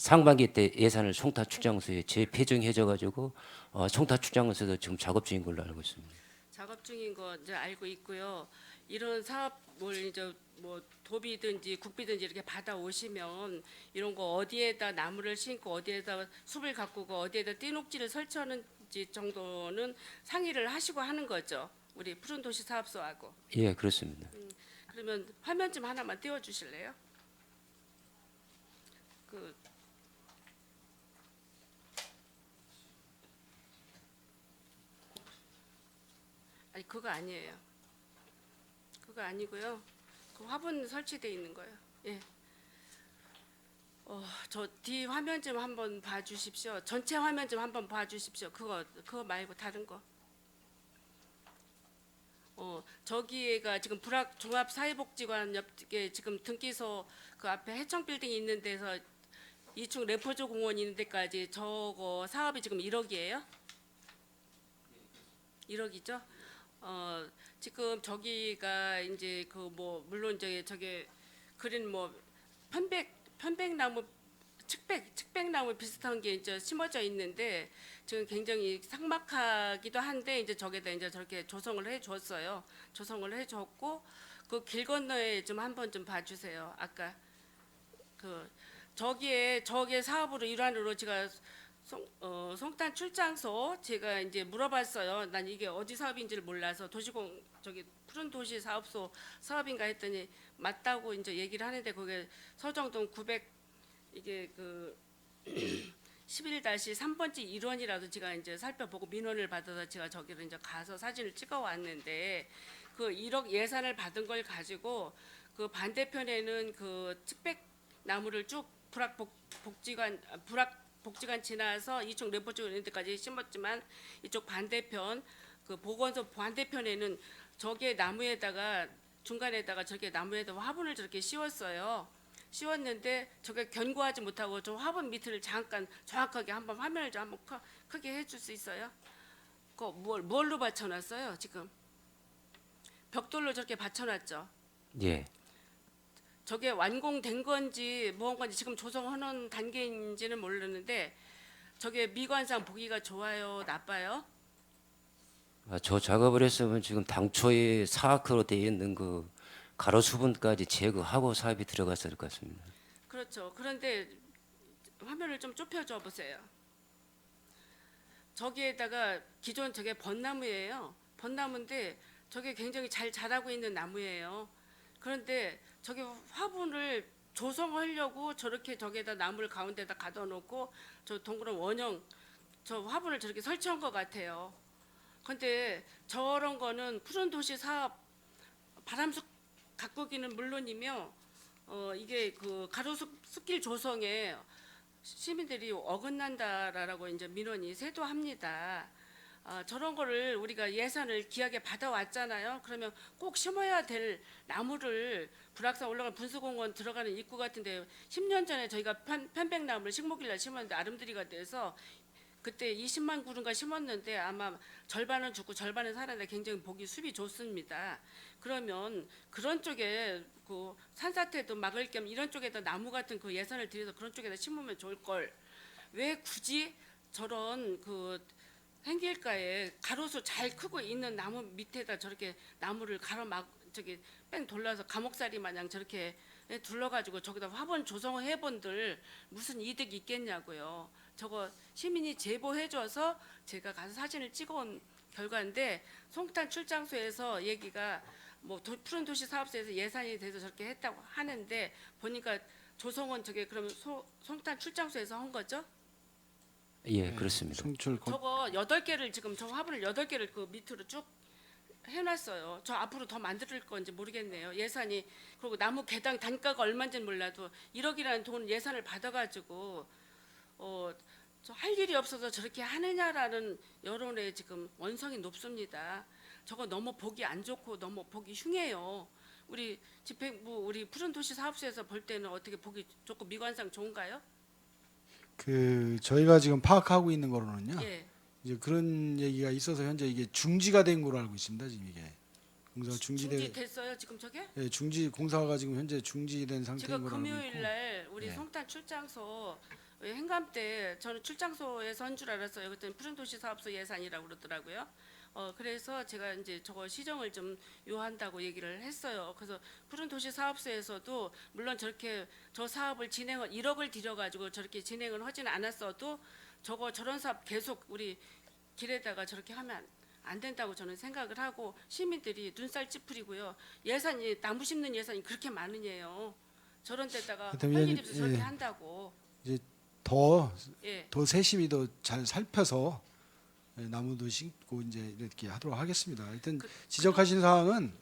상반기 때 예산을 송탄출장소에 재배정해져 가지고 송탄출장소에서 지금 작업 중인 걸로 알고 있습니다. 작업 중인 거 이제 알고 있고요. 이런 사업을 이제 뭐 도비든지 국비든지 이렇게 받아 오시면 이런 거 어디에다 나무를 심고 어디에다 숲을 가꾸고 어디에다 띠녹지를 설치하는지 정도는 상의를 하시고 하는 거죠. 우리 푸른 도시 사업소하고. 예, 그렇습니다. 그러면 화면 좀 하나만 띄워 주실래요? 그 아니 그거 아니에요. 그거 아니고요. 그 화분 설치돼 있는 거예요. 예. 저 뒤 화면 좀 한번 봐주십시오. 전체 화면 좀 한번 봐주십시오. 그거 말고 다른 거. 저기가 지금 불악 종합사회복지관 옆에 지금 등기소 그 앞에 해청 빌딩이 있는 데서 2층 래퍼즈 공원 있는 데까지 저거 사업이 지금 1억이에요? 1억이죠? 지금 저기가 이제 그 뭐 물론 저게 그린 뭐 편백나무 측백나무 비슷한 게 이제 심어져 있는데 지금 굉장히 삭막하기도 한데 이제 저게다 이제 저렇게 조성을 해 줬어요. 조성을 해 줬고 그 길 건너에 좀 한번 좀 봐주세요. 아까 그 저기에 사업으로 일환으로 제가 송탄 출장소 제가 이제 물어봤어요. 난 이게 어디 사업인지를 몰라서 도시공 저기 푸른 도시 사업소 사업인가 했더니 맞다고 이제 얘기를 하는데 그게 서정동 900 이게 그 11-3번지 일원이라도 제가 이제 살펴보고 민원을 받아서 제가 저기를 이제 가서 사진을 찍어 왔는데 그 1억 예산을 받은 걸 가지고 그 반대편에는 그 측백 나무를 쭉 불악복지관 지나서 이쪽 레포 쪽 있는 데까지 심었지만 이쪽 반대편 그 보건소 반대편에는 저게 나무에다가 중간에다가 저게 나무에다가 화분을 저렇게 씌웠어요. 씌웠는데 저게 견고하지 못하고 저 화분 밑을 잠깐 정확하게 한번 화면을 좀 한번 크게 해줄 수 있어요? 그거 뭘로 받쳐놨어요 지금? 벽돌로 저렇게 받쳐놨죠. 예. 저게 완공된 건지 무언 건지 지금 조성하는 단계인지는 모르는데 저게 미관상 보기가 좋아요, 나빠요? 저 작업을 했으면 지금 당초에 사악으로 되어 있는 그 가로 수분까지 제거하고 사업이 들어갔을 것 같습니다. 그렇죠. 그런데 화면을 좀 좁혀줘 보세요. 저기에다가 기존 저게 벚나무예요. 벚나무인데 저게 굉장히 잘 자라고 있는 나무예요. 그런데 저게 화분을 조성하려고 저렇게 저기에다 나무를 가운데다 가둬 놓고 저 동그란 원형 저 화분을 저렇게 설치한 것 같아요. 근데 저런 거는 푸른 도시 사업 바람숲 가꾸기는 물론이며 이게 그 가로수 숲길 조성에 시민들이 어긋난다라고 이제 민원이 세도합니다. 저런 거를 우리가 예산을 귀하게 받아왔잖아요. 그러면 꼭 심어야 될 나무를 불악산 올라간 분수공원 들어가는 입구 같은데 10년 전에 저희가 편백나무를 식목일날 심었는데 아름드리가 돼서 그때 20만 그루인가 심었는데 아마 절반은 죽고 절반은 살았는데 굉장히 보기 숲이 좋습니다. 그러면 그런 쪽에 그 산사태도 막을 겸 이런 쪽에다 나무 같은 그 예산을 들여서 그런 쪽에다 심으면 좋을 걸. 왜 굳이 저런 그 행길가에 가로수 잘 크고 있는 나무 밑에다 저렇게 나무를 가로막 저기 뺑 돌려서 감옥살이 마냥 저렇게 둘러가지고 저기다 화분 조성해 본들 무슨 이득이 있겠냐고요. 저거 시민이 제보해줘서 제가 가서 사진을 찍어온 결과인데 송탄 출장소에서 얘기가 뭐 푸른 도시 사업소에서 예산이 돼서 저렇게 했다고 하는데 보니까 조성은 저게 그러면 송탄 출장소에서 한 거죠? 예, 그렇습니다. 저거 8개를 지금 저 화분을 8개를 그 밑으로 쭉 해놨어요. 저 앞으로 더 만들 건지 모르겠네요. 예산이 그리고 나무 개당 단가가 얼마인지 몰라도 1억이라는 돈 예산을 받아가지고 저 할 일이 없어서 저렇게 하느냐라는 여론에 지금 원성이 높습니다. 저거 너무 보기 안 좋고 너무 보기 흉해요. 우리 집행부 우리 푸른 도시 사업소에서 볼 때는 어떻게 보기 좋고 미관상 좋은가요? 그 저희가 지금 파악하고 있는 거로는요. 예. 이제 그런 얘기가 있어서 현재 이게 중지가 된 걸로 알고 있습니다. 지금 이게 공사가 중지 중지돼 됐어요 지금 저게? 예, 중지 공사가 지금 현재 중지된 상태인 제가 걸로 알고 금요일 있고. 날 우리 예. 송탄 출장소 행감 때 저는 출장소에서 한 줄 알았어요. 그랬더니 푸른도시 사업소 예산이라고 그러더라고요. 그래서 제가 이제 저거 시정을 좀 요한다고 얘기를 했어요. 그래서 푸른도시 사업소에서도 물론 저렇게 저 사업을 1억을 들여가지고 저렇게 진행을 하지는 않았어도 저런 사업 계속 우리 길에다가 저렇게 하면 안 된다고 저는 생각을 하고 시민들이 눈살 찌푸리고요. 예산이 나무 심는 예산이 그렇게 많으냐요. 저런 데다가 그렇다면 할 일이 없어 저렇게 예. 한다고. 이제 더 예. 세심히 더 잘 살펴서 나무도 심고 이제 이렇게 하도록 하겠습니다. 하여튼 지적하신 사항은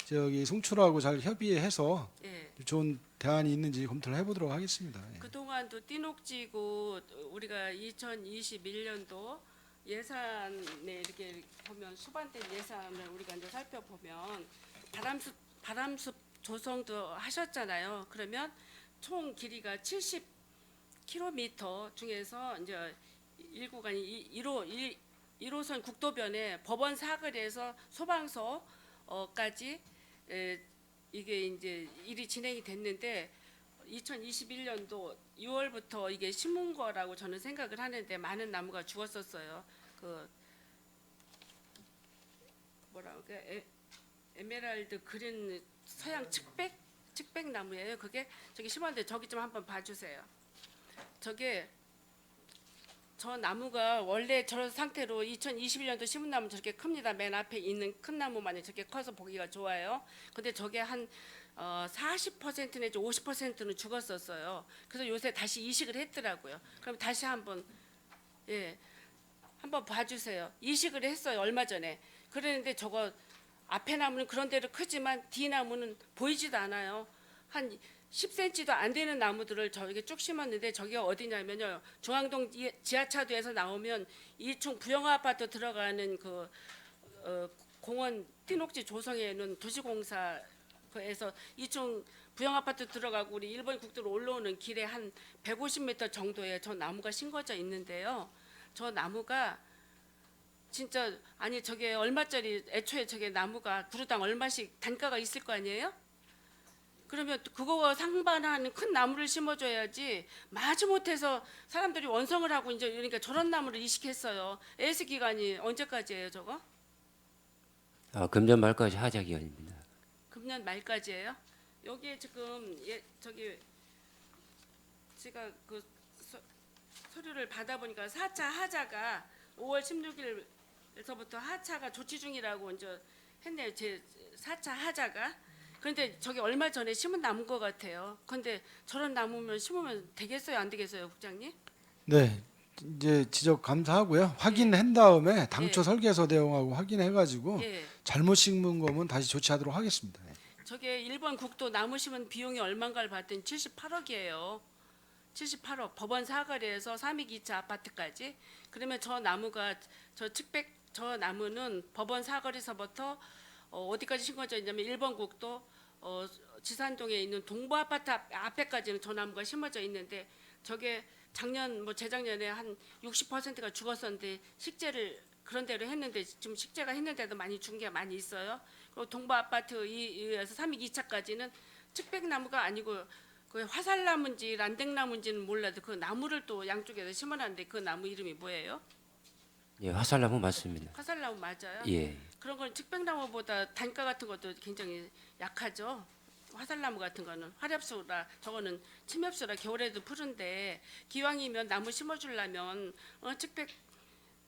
저기 송출하고 잘 협의해서 예. 좋은 대안이 있는지 검토를 해보도록 하겠습니다. 예. 그동안도 띠녹지고 우리가 2021년도 예산에 이렇게 보면 수반된 예산을 우리가 이제 살펴보면 바람숲 조성도 하셨잖아요. 그러면 총 길이가 70km 중에서 이제 1구간이 1호선 국도변에 법원 사거리에서 소방서까지 이게 이제 일이 진행이 됐는데 2021년도 6월부터 이게 심은 거라고 저는 생각을 하는데 많은 나무가 죽었었어요. 그 뭐라고 에메랄드 그린 서양 측백 나무예요. 그게 저기 심었는데 저기 좀 한번 봐주세요. 저 나무가 원래 저런 상태로 2021년도 심은 나무 저렇게 큽니다. 맨 앞에 있는 큰 나무만이 저렇게 커서 보기가 좋아요. 근데 저게 한 40% 내지 50%는 죽었었어요. 그래서 요새 다시 이식을 했더라고요. 그럼 다시 한번 봐주세요. 이식을 했어요. 얼마 전에. 그랬는데 저거 앞에 나무는 그런 대로 크지만 뒤 나무는 보이지도 않아요. 한 10cm도 안 되는 나무들을 저에게 쭉 심었는데 저기가 어디냐면요. 중앙동 지하차도에서 나오면 2층 부영 아파트 들어가는 그 공원 띠녹지 조성에는 도시공사에서 2층 부영 아파트 들어가고 우리 일본 국도로 올라오는 길에 한 150m 정도에 저 나무가 심겨져 있는데요. 저 나무가 진짜 아니 저게 얼마짜리 애초에 저게 나무가 그루당 얼마씩 단가가 있을 거 아니에요? 그러면 그거와 상반하는 큰 나무를 심어줘야지 마지못해서 사람들이 원성을 하고 이제 그러니까 저런 나무를 이식했어요. 에이스 기간이 언제까지예요, 저거? 금년 말까지 하자 기간입니다. 금년 말까지예요? 여기에 지금 저기 제가 그 서류를 받아보니까 4차 하자가 5월 16일에서부터 하차가 조치 중이라고 이제 했네요. 제 4차 하자가. 그런데 저게 얼마 전에 심은 나무인 것 같아요. 그런데 저런 나무면 심으면 되겠어요, 안 되겠어요, 국장님? 네, 이제 지적 감사하고요. 확인한 다음에 당초 예. 설계서 내용하고 확인해가지고 예. 잘못 심은 거면 다시 조치하도록 하겠습니다. 예. 저게 일본 국도 나무 심은 비용이 얼마인가를 봤더니 78억이에요. 78억. 법원 사거리에서 3익 2차 아파트까지. 그러면 저 나무가 저 나무는 법원 사거리서부터 어디까지 심어져 있냐면 일본 국도 지산동에 있는 동부 아파트 앞에까지는 저 나무가 심어져 있는데 저게 작년 재작년에 한 60%가 죽었었는데 식재를 그런 대로 했는데 지금 식재가 했는데도 많이 죽은 게 많이 있어요. 그리고 동부 아파트 2에서 3익 2차까지는 측백나무가 아니고 그 화살나무인지 란댕나무인지는 몰라도 그 나무를 또 양쪽에서 심어놨는데 그 나무 이름이 뭐예요? 예, 화살나무 맞습니다. 화살나무 맞아요? 예. 그런 건 측백나무보다 단가 같은 것도 굉장히 약하죠. 화살나무 같은 거는 화렵수라 저거는 침엽수라 겨울에도 푸른데 기왕이면 나무 심어주려면 측백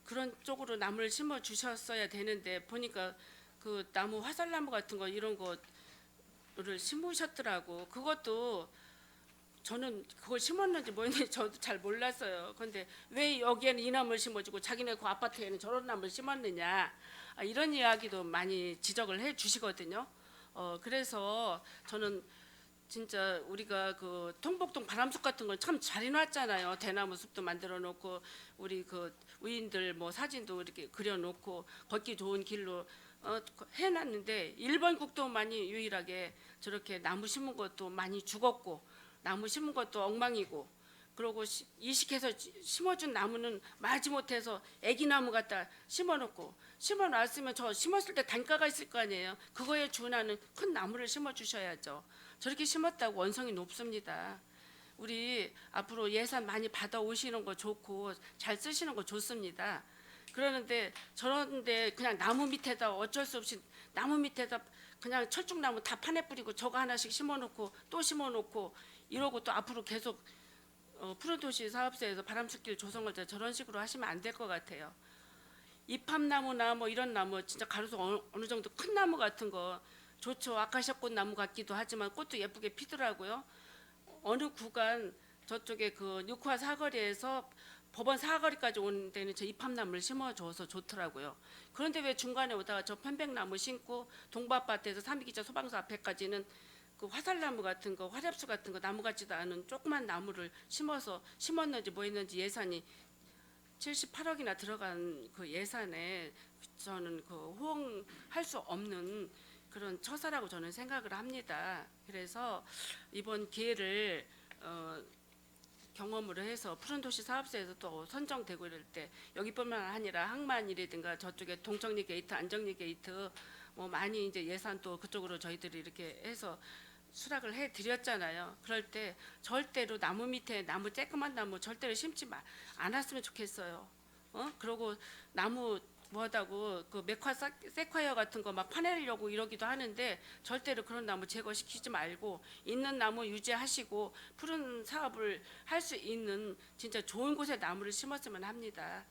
그런 쪽으로 나무를 심어 주셨어야 되는데 보니까 그 나무 화살나무 같은 거 이런 거를 심으셨더라고. 그것도 저는 그걸 심었는지 뭐였는지 저도 잘 몰랐어요. 그런데 왜 여기에는 이 나무를 심어주고 자기네 그 아파트에는 저런 나무를 심었느냐 이런 이야기도 많이 지적을 해 주시거든요. 그래서 저는 진짜 우리가 그 통복동 바람숲 같은 건 참 잘 해놨잖아요. 대나무 숲도 만들어 놓고 우리 그 우인들 뭐 사진도 이렇게 그려놓고 걷기 좋은 길로 해놨는데 일본 국도만이 유일하게 저렇게 나무 심은 것도 많이 죽었고 나무 심은 것도 엉망이고 그러고 이식해서 심어준 나무는 마지못해서 애기나무 갖다 심어놓고 심어놨으면 저 심었을 때 단가가 있을 거 아니에요. 그거에 준하는 큰 나무를 심어주셔야죠. 저렇게 심었다고 원성이 높습니다. 우리 앞으로 예산 많이 받아 오시는 거 좋고 잘 쓰시는 거 좋습니다. 그러는데 저런데 그냥 나무 밑에다 어쩔 수 없이 나무 밑에다 그냥 철쭉나무 다 파내 뿌리고 저거 하나씩 심어놓고 또 심어놓고 이러고 또 앞으로 계속 푸른도시 사업소에서 바람숲길 조성할 때 저런 식으로 하시면 안 될 것 같아요. 이팝나무나 뭐 이런 나무 진짜 가로수 어느 정도 큰 나무 같은 거 좋죠. 아카시아꽃 나무 같기도 하지만 꽃도 예쁘게 피더라고요. 어느 구간 저쪽에 그 6화 사거리에서 법원 사거리까지 오는 데는 저 이팝나무를 심어줘서 좋더라고요. 그런데 왜 중간에 오다가 저 편백나무 심고 동부아파트에서 삼기자 소방서 앞에까지는 그 화살나무 같은 거, 화렵수 같은 거 나무 같지도 않은 조그만 나무를 심었는지 뭐 했는지 예산이 78억이나 들어간 그 예산에 저는 그 호응할 수 없는 그런 처사라고 저는 생각을 합니다. 그래서 이번 기회를 경험으로 해서 푸른도시 사업소에서 또 선정되고 이럴 때 여기뿐만 아니라 항만이라든가 저쪽에 동청리 게이트, 안정리 게이트 뭐 많이 이제 예산 또 그쪽으로 저희들이 이렇게 해서 수락을 해 드렸잖아요. 그럴 때 절대로 나무 밑에 나무 쬐끄만 나무 절대로 심지 않았으면 좋겠어요. 그리고 나무 뭐하다고 그 세콰이어 같은 거 막 파내려고 이러기도 하는데 절대로 그런 나무 제거시키지 말고 있는 나무 유지하시고 푸른 사업을 할 수 있는 진짜 좋은 곳에 나무를 심었으면 합니다.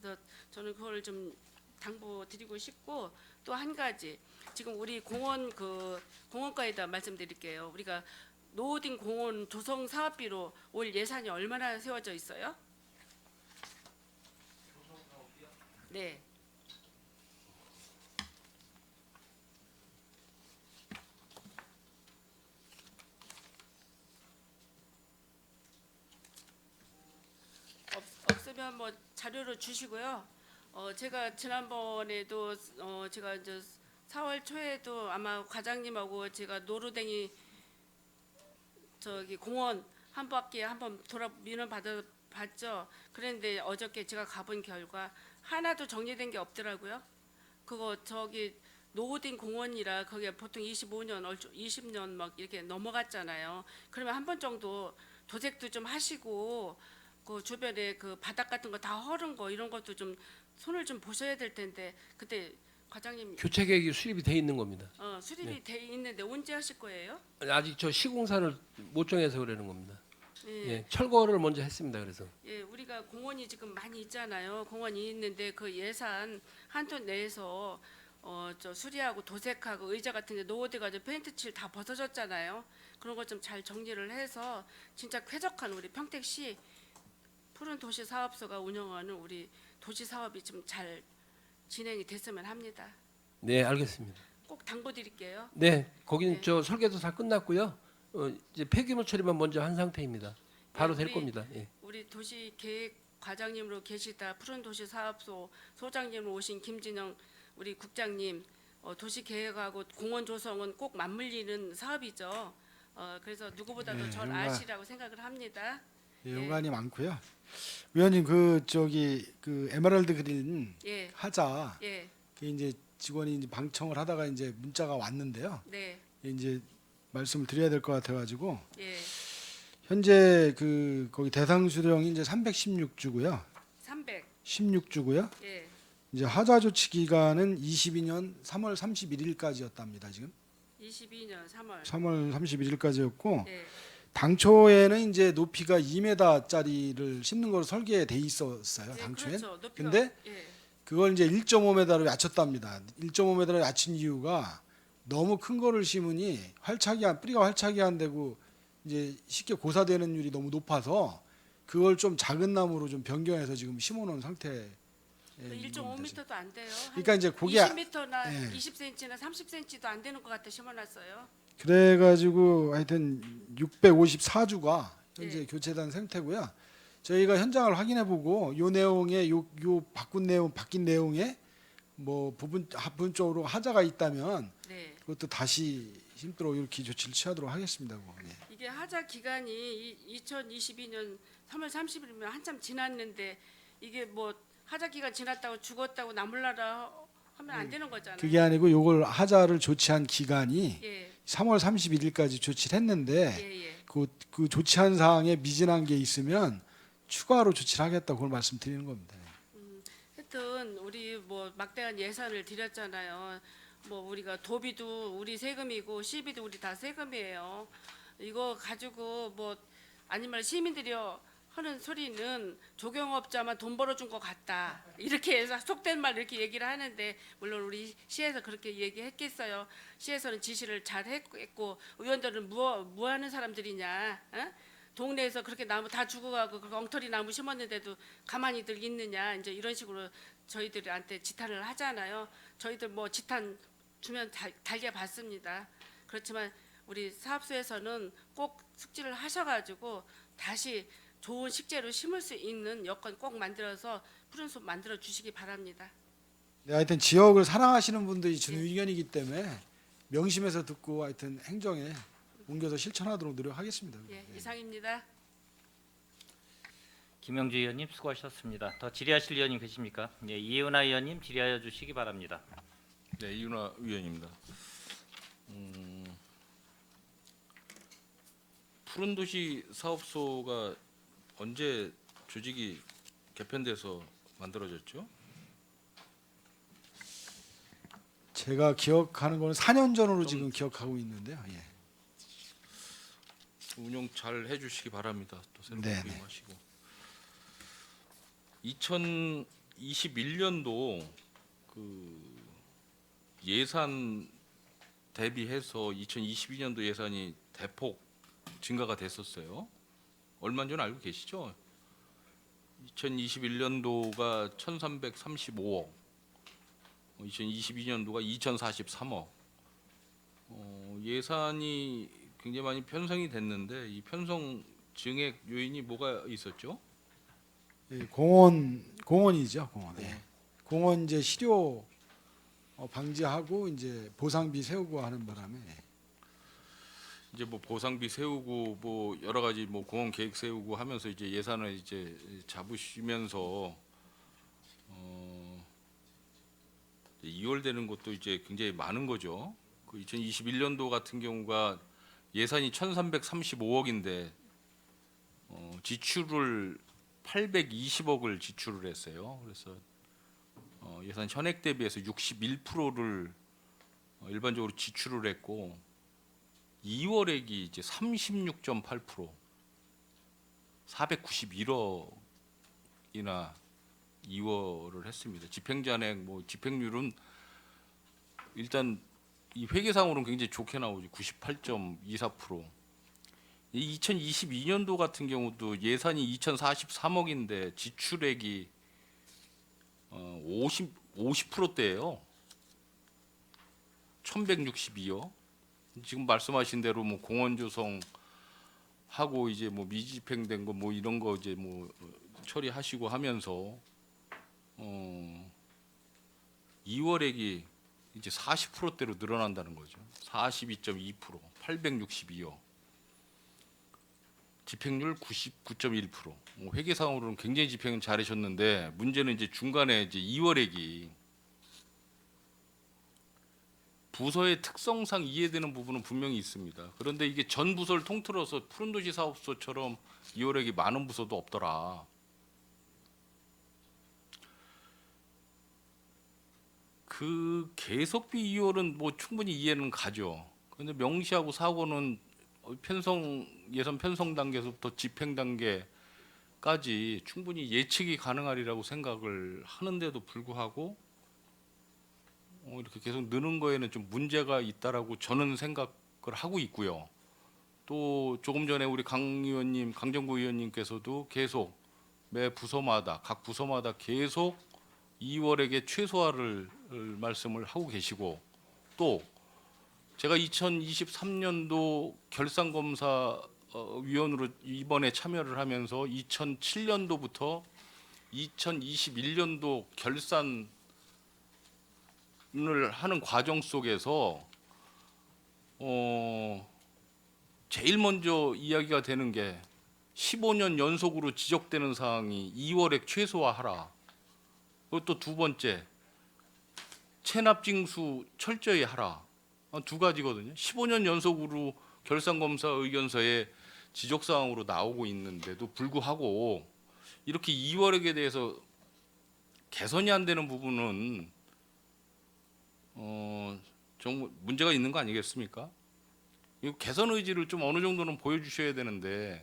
그래서 저는 그걸 좀 당부드리고 싶고 또 한 가지 지금 우리 공원과에다 말씀드릴게요. 우리가 노후딩 공원 조성 사업비로 올 예산이 얼마나 세워져 있어요? 네. 없으면 뭐 자료로 주시고요. 제가 지난번에도 제가 이제 4월 초에도 아마 과장님하고 제가 노루댕이 저기 공원 한 바퀴 한번 돌아 민원 봤죠. 그런데 어저께 제가 가본 결과 하나도 정리된 게 없더라고요. 그거 저기 노후딩 공원이라 거기에 보통 25년, 20년 막 이렇게 넘어갔잖아요. 그러면 한 번 정도 도색도 좀 하시고 그 주변에 그 바닥 같은 거 다 허른 거 이런 것도 좀 손을 좀 보셔야 될 텐데 그때 과장님 교체 계획이 수립이 돼 있는 겁니다. 수립이 돼 있는데 언제 하실 거예요? 아직 저 시공사를 못 정해서 그러는 겁니다. 예. 예, 철거를 먼저 했습니다. 그래서 예, 우리가 공원이 지금 많이 있잖아요. 공원이 있는데 그 예산 한돈 내에서 저 수리하고 도색하고 의자 같은 데 노후돼 가지고 페인트 칠 다 벗어졌잖아요. 그런 거 좀 잘 정리를 해서 진짜 쾌적한 우리 평택시 푸른 도시 사업소가 운영하는 우리 도시 사업이 좀 잘 진행이 됐으면 합니다. 네, 알겠습니다. 꼭 당부드릴게요. 네, 거기는 네. 저 설계도 다 끝났고요. 이제 폐기물 처리만 먼저 한 상태입니다. 바로 될 우리- 겁니다. 예. 우리 도시 계획 과장님으로 계시다 푸른 도시 사업소 소장님으로 오신 김진영 우리 국장님 도시 계획하고 공원 조성은 꼭 맞물리는 사업이죠. 그래서 누구보다도 네, 절 연관- 아시라고 생각을 합니다. 예, 연관이 많고요. 위원님 그 에메랄드 그린 예, 하자 예, 그 이제 직원이 이제 방청을 하다가 이제 문자가 왔는데요. 네, 이제 말씀을 드려야 될 것 같아가지고 예, 현재 거기 대상 수령이 이제 316주고요. 300, 16주고요. 예, 이제 하자 조치 기간은 22년 3월 31일까지였답니다. 지금 22년 3월, 3월 31일까지였고 예, 당초에는 이제 높이가 2m짜리를 심는 걸로 설계돼 있었어요. 예, 당초엔. 그렇죠. 높이가- 근데 예, 그걸 이제 1.5m로 낮췄답니다. 1.5m로 낮춘 이유가 너무 큰 거를 심으니 뿌리가 활착이 안 되고 이제 쉽게 고사되는 율이 너무 높아서 그걸 좀 작은 나무로 좀 변경해서 지금 심어놓은 상태. 그 1.5m도 안 돼요. 그러니까 이제 거기에 20m나 예. 20cm나 30cm도 안 되는 것 같아 심어놨어요. 그래가지고 하여튼 654주가 현재 네. 교체된 상태고요. 저희가 현장을 확인해보고 요 내용에 요 바뀐 내용에 뭐 부분적으로 하자가 있다면 네. 그것도 다시 힘들어 이렇게 조치를 취하도록 하겠습니다. 네. 이게 하자 기간이 2022년 3월 30일이면 한참 지났는데 이게 뭐 하자 기간 지났다고 죽었다고 나몰라라 하면 안 되는 거잖아요. 그게 아니고 요걸 하자를 조치한 기간이 예, 3월 31일까지 조치를 했는데 예, 예. 그 조치한 사항에 미진한 게 있으면 추가로 조치를 하겠다고 그걸 말씀드리는 겁니다. 하여튼 우리 뭐 막대한 예산을 드렸잖아요. 뭐 우리가 도비도 우리 세금이고 시비도 우리 다 세금이에요. 이거 가지고 뭐 아니면 시민들이 하는 소리는 조경업자만 돈 벌어준 것 같다. 이렇게 해서 속된 말 이렇게 얘기를 하는데 물론 우리 시에서 그렇게 얘기했겠어요. 시에서는 지시를 잘 했고 의원들은 뭐 하는 사람들이냐? 어? 동네에서 그렇게 나무 다 죽어가고 그 엉터리 나무 심었는데도 가만히들 있느냐? 이제 이런 식으로 저희들한테 지탄을 하잖아요. 저희들 뭐 지탄 주면 달게 받습니다. 그렇지만 우리 사업소에서는 꼭 숙지를 하셔가지고 다시 좋은 식재로 심을 수 있는 여건 꼭 만들어서 푸른 숲 만들어 주시기 바랍니다. 네, 하여튼 지역을 사랑하시는 분들이 주는 의견이기 때문에 명심해서 듣고 하여튼 행정에 옮겨서 실천하도록 노력하겠습니다. 예, 이상입니다. 김영주 의원님 수고하셨습니다. 더 질의하실 의원님 계십니까? 예, 이은하 의원님 질의하여 주시기 바랍니다. 네, 이윤화 의원입니다. 푸른도시 사업소가 언제 조직이 개편돼서 만들어졌죠? 제가 기억하는 거는 4년 전으로 지금 기억하고 있는데요. 예. 운영 잘 해주시기 바랍니다. 또 새롭게 네네. 부임하시고 2021년도 그 예산 대비해서 2022년도 예산이 대폭 증가가 됐었어요. 얼마 전 알고 계시죠? 2021년도가 1,335억, 2022년도가 2,043억. 예산이 굉장히 많이 편성이 됐는데 이 편성 증액 요인이 뭐가 있었죠? 예, 공원이죠, 공원. 예. 공원 이제 실효 방지하고 이제 보상비 세우고 하는 바람에 이제 뭐 보상비 세우고 뭐 여러 가지 뭐 공원 계획 세우고 하면서 이제 예산을 이제 잡으시면서 이월되는 것도 이제 굉장히 많은 거죠. 그 2021년도 같은 경우가 예산이 1,335억인데 지출을 820억을 지출을 했어요. 그래서 예산 현액 대비해서 61%를 일반적으로 지출을 했고 2월액이 이제 36.8% 491억이나 2월을 했습니다. 집행잔액 뭐 집행률은 일단 이 회계상으로는 굉장히 좋게 나오죠. 98.24%. 이 2022년도 같은 경우도 예산이 2,043억인데 지출액이 50%대예요. 1,162억. 지금 말씀하신 대로 뭐 공원 조성 하고 이제 뭐 미집행된 거 뭐 이런 거 이제 뭐 처리하시고 하면서 2월액이 이제 40%대로 늘어난다는 거죠. 42.2%, 862억. 집행률 99.1%. 회계상으로는 굉장히 집행은 잘하셨는데 문제는 이제 중간에 이제 2월액이 부서의 특성상 이해되는 부분은 분명히 있습니다. 그런데 이게 전 부서를 통틀어서 푸른도시 사업소처럼 2월액이 많은 부서도 없더라. 그 계속비 2월은 뭐 충분히 이해는 가죠. 그런데 명시하고 사고는 예산 편성 단계에서부터 집행 단계까지 충분히 예측이 가능하리라고 생각을 하는데도 불구하고 이렇게 계속 느는 거에는 좀 문제가 있다라고 저는 생각을 하고 있고요. 또 조금 전에 우리 강정구 의원님께서도 계속 매 부서마다 각 부서마다 계속 2월액의 최소화를 말씀을 하고 계시고 또 제가 2023년도 결산검사 위원으로 이번에 참여를 하면서 2007년도부터 2021년도 결산을 하는 과정 속에서 제일 먼저 이야기가 되는 게 15년 연속으로 지적되는 사항이 2월액 최소화하라. 그리고 또 두 번째 체납 징수 철저히 하라. 두 가지거든요. 15년 연속으로 결산검사 의견서에 지적 사항으로 나오고 있는데도 불구하고 이렇게 이월액에 대해서 개선이 안 되는 부분은 좀 문제가 있는 거 아니겠습니까? 이 개선 의지를 좀 어느 정도는 보여주셔야 되는데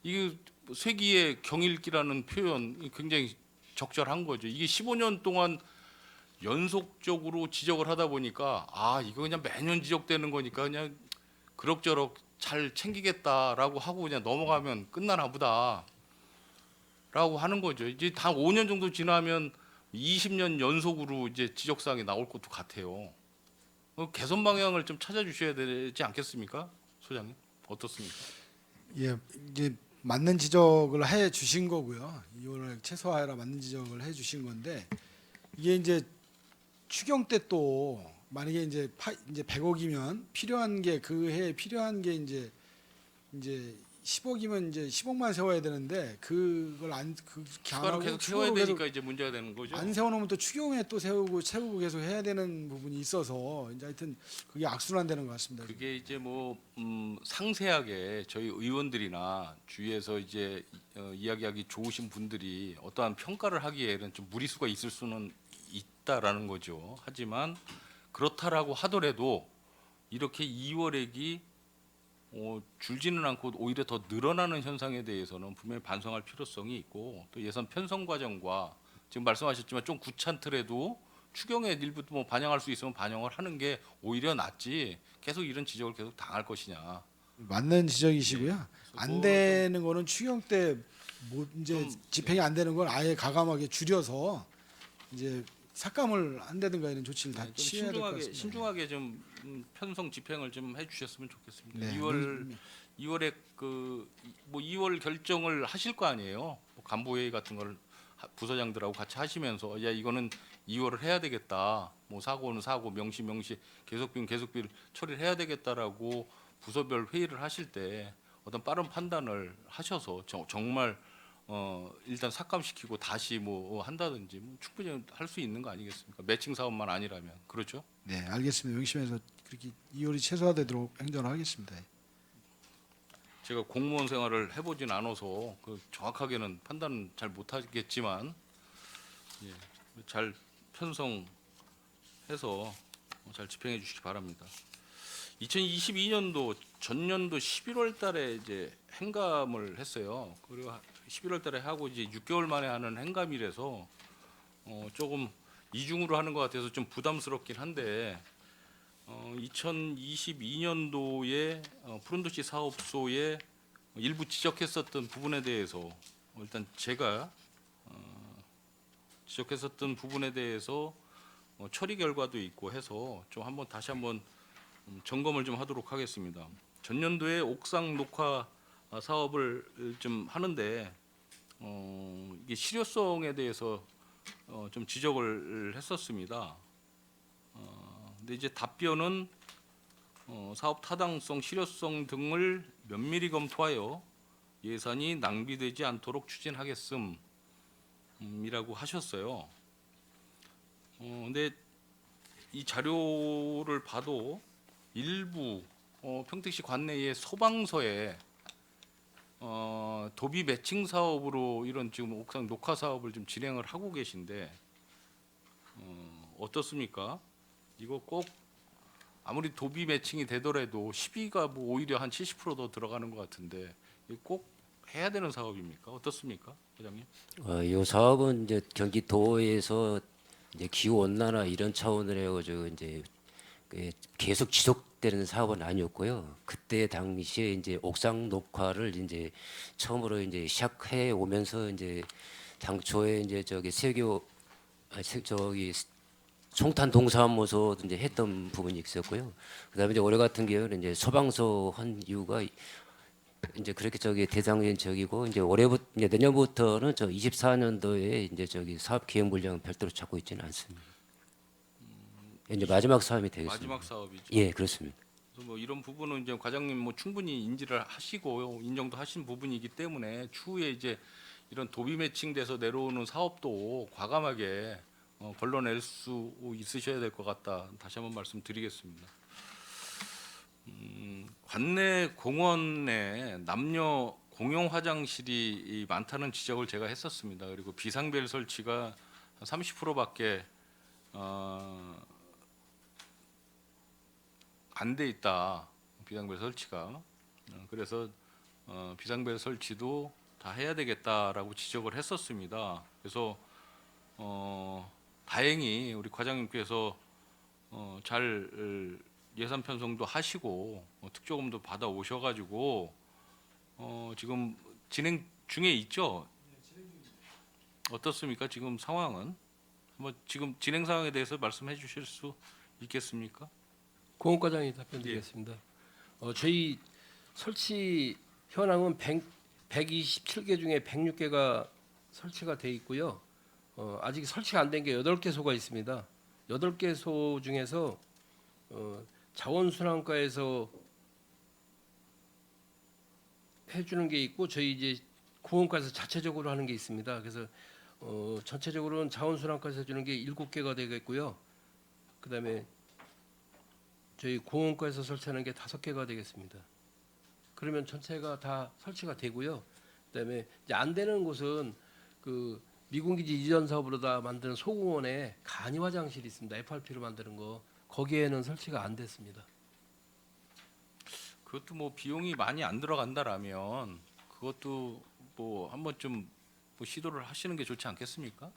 이게 쇠기의 경일기라는 표현이 굉장히 적절한 거죠. 이게 15년 동안 연속적으로 지적을 하다 보니까 아 이거 그냥 매년 지적되는 거니까 그냥 그럭저럭 잘 챙기겠다라고 하고 그냥 넘어가면 끝나나 보다라고 하는 거죠. 이제 다 5년 정도 지나면 20년 연속으로 이제 지적 사항이 나올 것도 같아요. 개선 방향을 좀 찾아주셔야 되지 않겠습니까, 소장님? 어떻습니까? 예, 이제 맞는 지적을 해 주신 거고요. 이거를 최소화해라 맞는 지적을 해 주신 건데 이게 이제 추경 때 또 만약에 이제 100억이면 필요한 게 그 해에 필요한 게 이제 10억이면 이제 10억만 세워야 되는데 그걸 안 그렇게 안 추가로 하고 계속 세워야 추가로 되니까 이제 문제가 되는 거죠. 안 세워놓으면 또 추경에 또 세우고 계속 해야 되는 부분이 있어서 이제 하여튼 그게 악순환되는 것 같습니다. 그게 이제 뭐 상세하게 저희 의원들이나 주위에서 이제 이야기하기 좋으신 분들이 어떠한 평가를 하기에는 좀 무리수가 있을 수는 있다라는 거죠. 하지만 그렇다라고 하더라도 이렇게 2월액이 줄지는 않고 오히려 더 늘어나는 현상에 대해서는 분명히 반성할 필요성이 있고 또 예산 편성 과정과 지금 말씀하셨지만 좀 구찬틀에도 추경에 일부 뭐 반영할 수 있으면 반영을 하는 게 오히려 낫지 계속 이런 지적을 계속 당할 것이냐. 맞는 지적이시고요. 네. 안 되는 거는 추경 때 뭐 이제 좀, 집행이 안 되는 걸 아예 가감하게 줄여서 이제 삭감을 한다든가 이런 조치를 다 좀 취해야 될 것 같습니다. 신중하게 좀 편성 집행을 좀 해주셨으면 좋겠습니다. 네. 2월에 뭐 2월 결정을 하실 거 아니에요. 뭐 간부회의 같은 걸 부서장들하고 같이 하시면서 야 이거는 2월을 해야 되겠다. 뭐 사고는 사고, 명시 계속비는 계속비를 처리를 해야 되겠다라고 부서별 회의를 하실 때 어떤 빠른 판단을 하셔서 정말 일단 삭감시키고 다시 뭐 한다든지 뭐 충분히 할 수 있는 거 아니겠습니까? 매칭 사업만 아니라면 그렇죠? 네, 알겠습니다. 명심해서 그렇게 이월이 최소화되도록 행정을 하겠습니다. 제가 공무원 생활을 해보진 않아서 그 정확하게는 판단은 잘 못하겠지만 예, 잘 편성해서 잘 집행해 주시기 바랍니다. 2022년도 전년도 11월 달에 이제 행감을 했어요. 그리고 11월 달에 하고 이제 6개월 만에 하는 행감이라서 조금 이중으로 하는 것 같아서 좀 부담스럽긴 한데 2022년도에 푸른도시 사업소에 일부 지적했었던 부분에 대해서 일단 제가 지적했었던 부분에 대해서 처리 결과도 있고 해서 좀 다시 한번 점검을 좀 하도록 하겠습니다. 전년도에 옥상 녹화 사업을 좀 하는데 이게 실효성에 대해서 좀 지적을 했었습니다. 근데 이제 답변은 사업 타당성, 실효성 등을 면밀히 검토하여 예산이 낭비되지 않도록 추진하겠음이라고 하셨어요. 근데 이 자료를 봐도 일부 평택시 관내의 소방서에 도비 매칭 사업으로 이런 지금 옥상 녹화 사업을 좀 진행을 하고 계신데 어떻습니까? 이거 꼭 아무리 도비 매칭이 되더라도 시비가 뭐 오히려 한 70%더 들어가는 것 같은데 이거 꼭 해야 되는 사업입니까? 어떻습니까, 회장님? 이 사업은 이제 경기도에서 이제 기후 온난화 이런 차원으로 해가지고 이제 계속 지속되는 사업은 아니었고요. 그때 당시에 이제 옥상 녹화를 이제 처음으로 이제 시작해 오면서 이제 당초에 이제 저기 송탄 동사무소도 이제 했던 부분이 있었고요. 그다음에 이제 올해 같은 경우는 이제 소방서 한 이유가 이제 그렇게 대상적인 적이고 이제 올해부터 이제 내년부터는 24년도에 이제 사업 기획 물량 별도로 찾고 있지는 않습니다. 이제 마지막 사업이 되겠습니다. 마지막 사업이죠. 예, 그렇습니다. 그래서 뭐 이런 부분은 이제 과장님 뭐 충분히 인지를 하시고 인정도 하신 부분이기 때문에 추후에 이제 이런 도비 매칭돼서 내려오는 사업도 과감하게 걸러낼 수 있으셔야 될 것 같다. 다시 한번 말씀드리겠습니다. 관내 공원에 남녀 공용 화장실이 많다는 지적을 제가 했었습니다. 그리고 비상벨 설치가 30%밖에 안 돼 있다. 비상벨 설치가. 그래서 비상벨 설치도 다 해야 되겠다라고 지적을 했었습니다. 그래서 다행히 우리 과장님께서 잘 예산 편성도 하시고 특조금도 받아 오셔가지고 지금 진행 중에 있죠. 어떻습니까? 지금 상황은 한번 지금 진행 상황에 대해서 말씀해 주실 수 있겠습니까? 공원과장이 답변드리겠습니다. 저희 설치 현황은 127개 중에 106개가 설치가 돼 있고요. 아직 설치가 안 된 게 8개소가 있습니다. 8개소 중에서 자원순환과에서 해주는 게 있고 저희 이제 공원과에서 자체적으로 하는 게 있습니다. 그래서 전체적으로는 자원순환과에서 해주는 게 7개가 되겠고요. 그다음에 저희 공원과에서 설치하는 게 5개가 되겠습니다. 그러면 전체가 다 설치가 되고요. 그다음에 이제 안 되는 곳은 그 미군기지 이전 사업으로 다 만드는 소공원에 간이 화장실이 있습니다. FRP로 만드는 거 거기에는 설치가 안 됐습니다. 그것도 뭐 비용이 많이 안 들어간다라면 그것도 뭐 한번 좀 뭐 시도를 하시는 게 좋지 않겠습니까?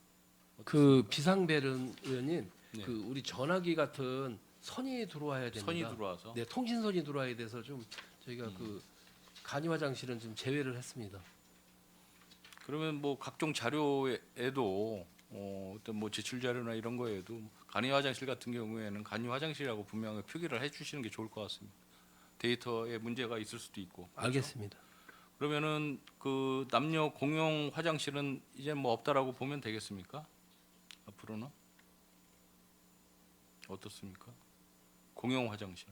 그 비상벨은 의원님, 네. 그 우리 전화기 같은 선이 들어와야 됩니다. 선이 들어와서 네, 통신선이 들어와야 돼서 좀 저희가 그 간이 화장실은 좀 제외를 했습니다. 그러면 뭐 각종 자료에도 어떤 뭐 제출 자료나 이런 거에도 간이 화장실 같은 경우에는 간이 화장실이라고 분명히 표기를 해주시는 게 좋을 것 같습니다. 데이터에 문제가 있을 수도 있고. 그렇죠? 알겠습니다. 그러면은 그 남녀 공용 화장실은 이제 뭐 없다라고 보면 되겠습니까? 앞으로는 어떻습니까? 공용 화장실.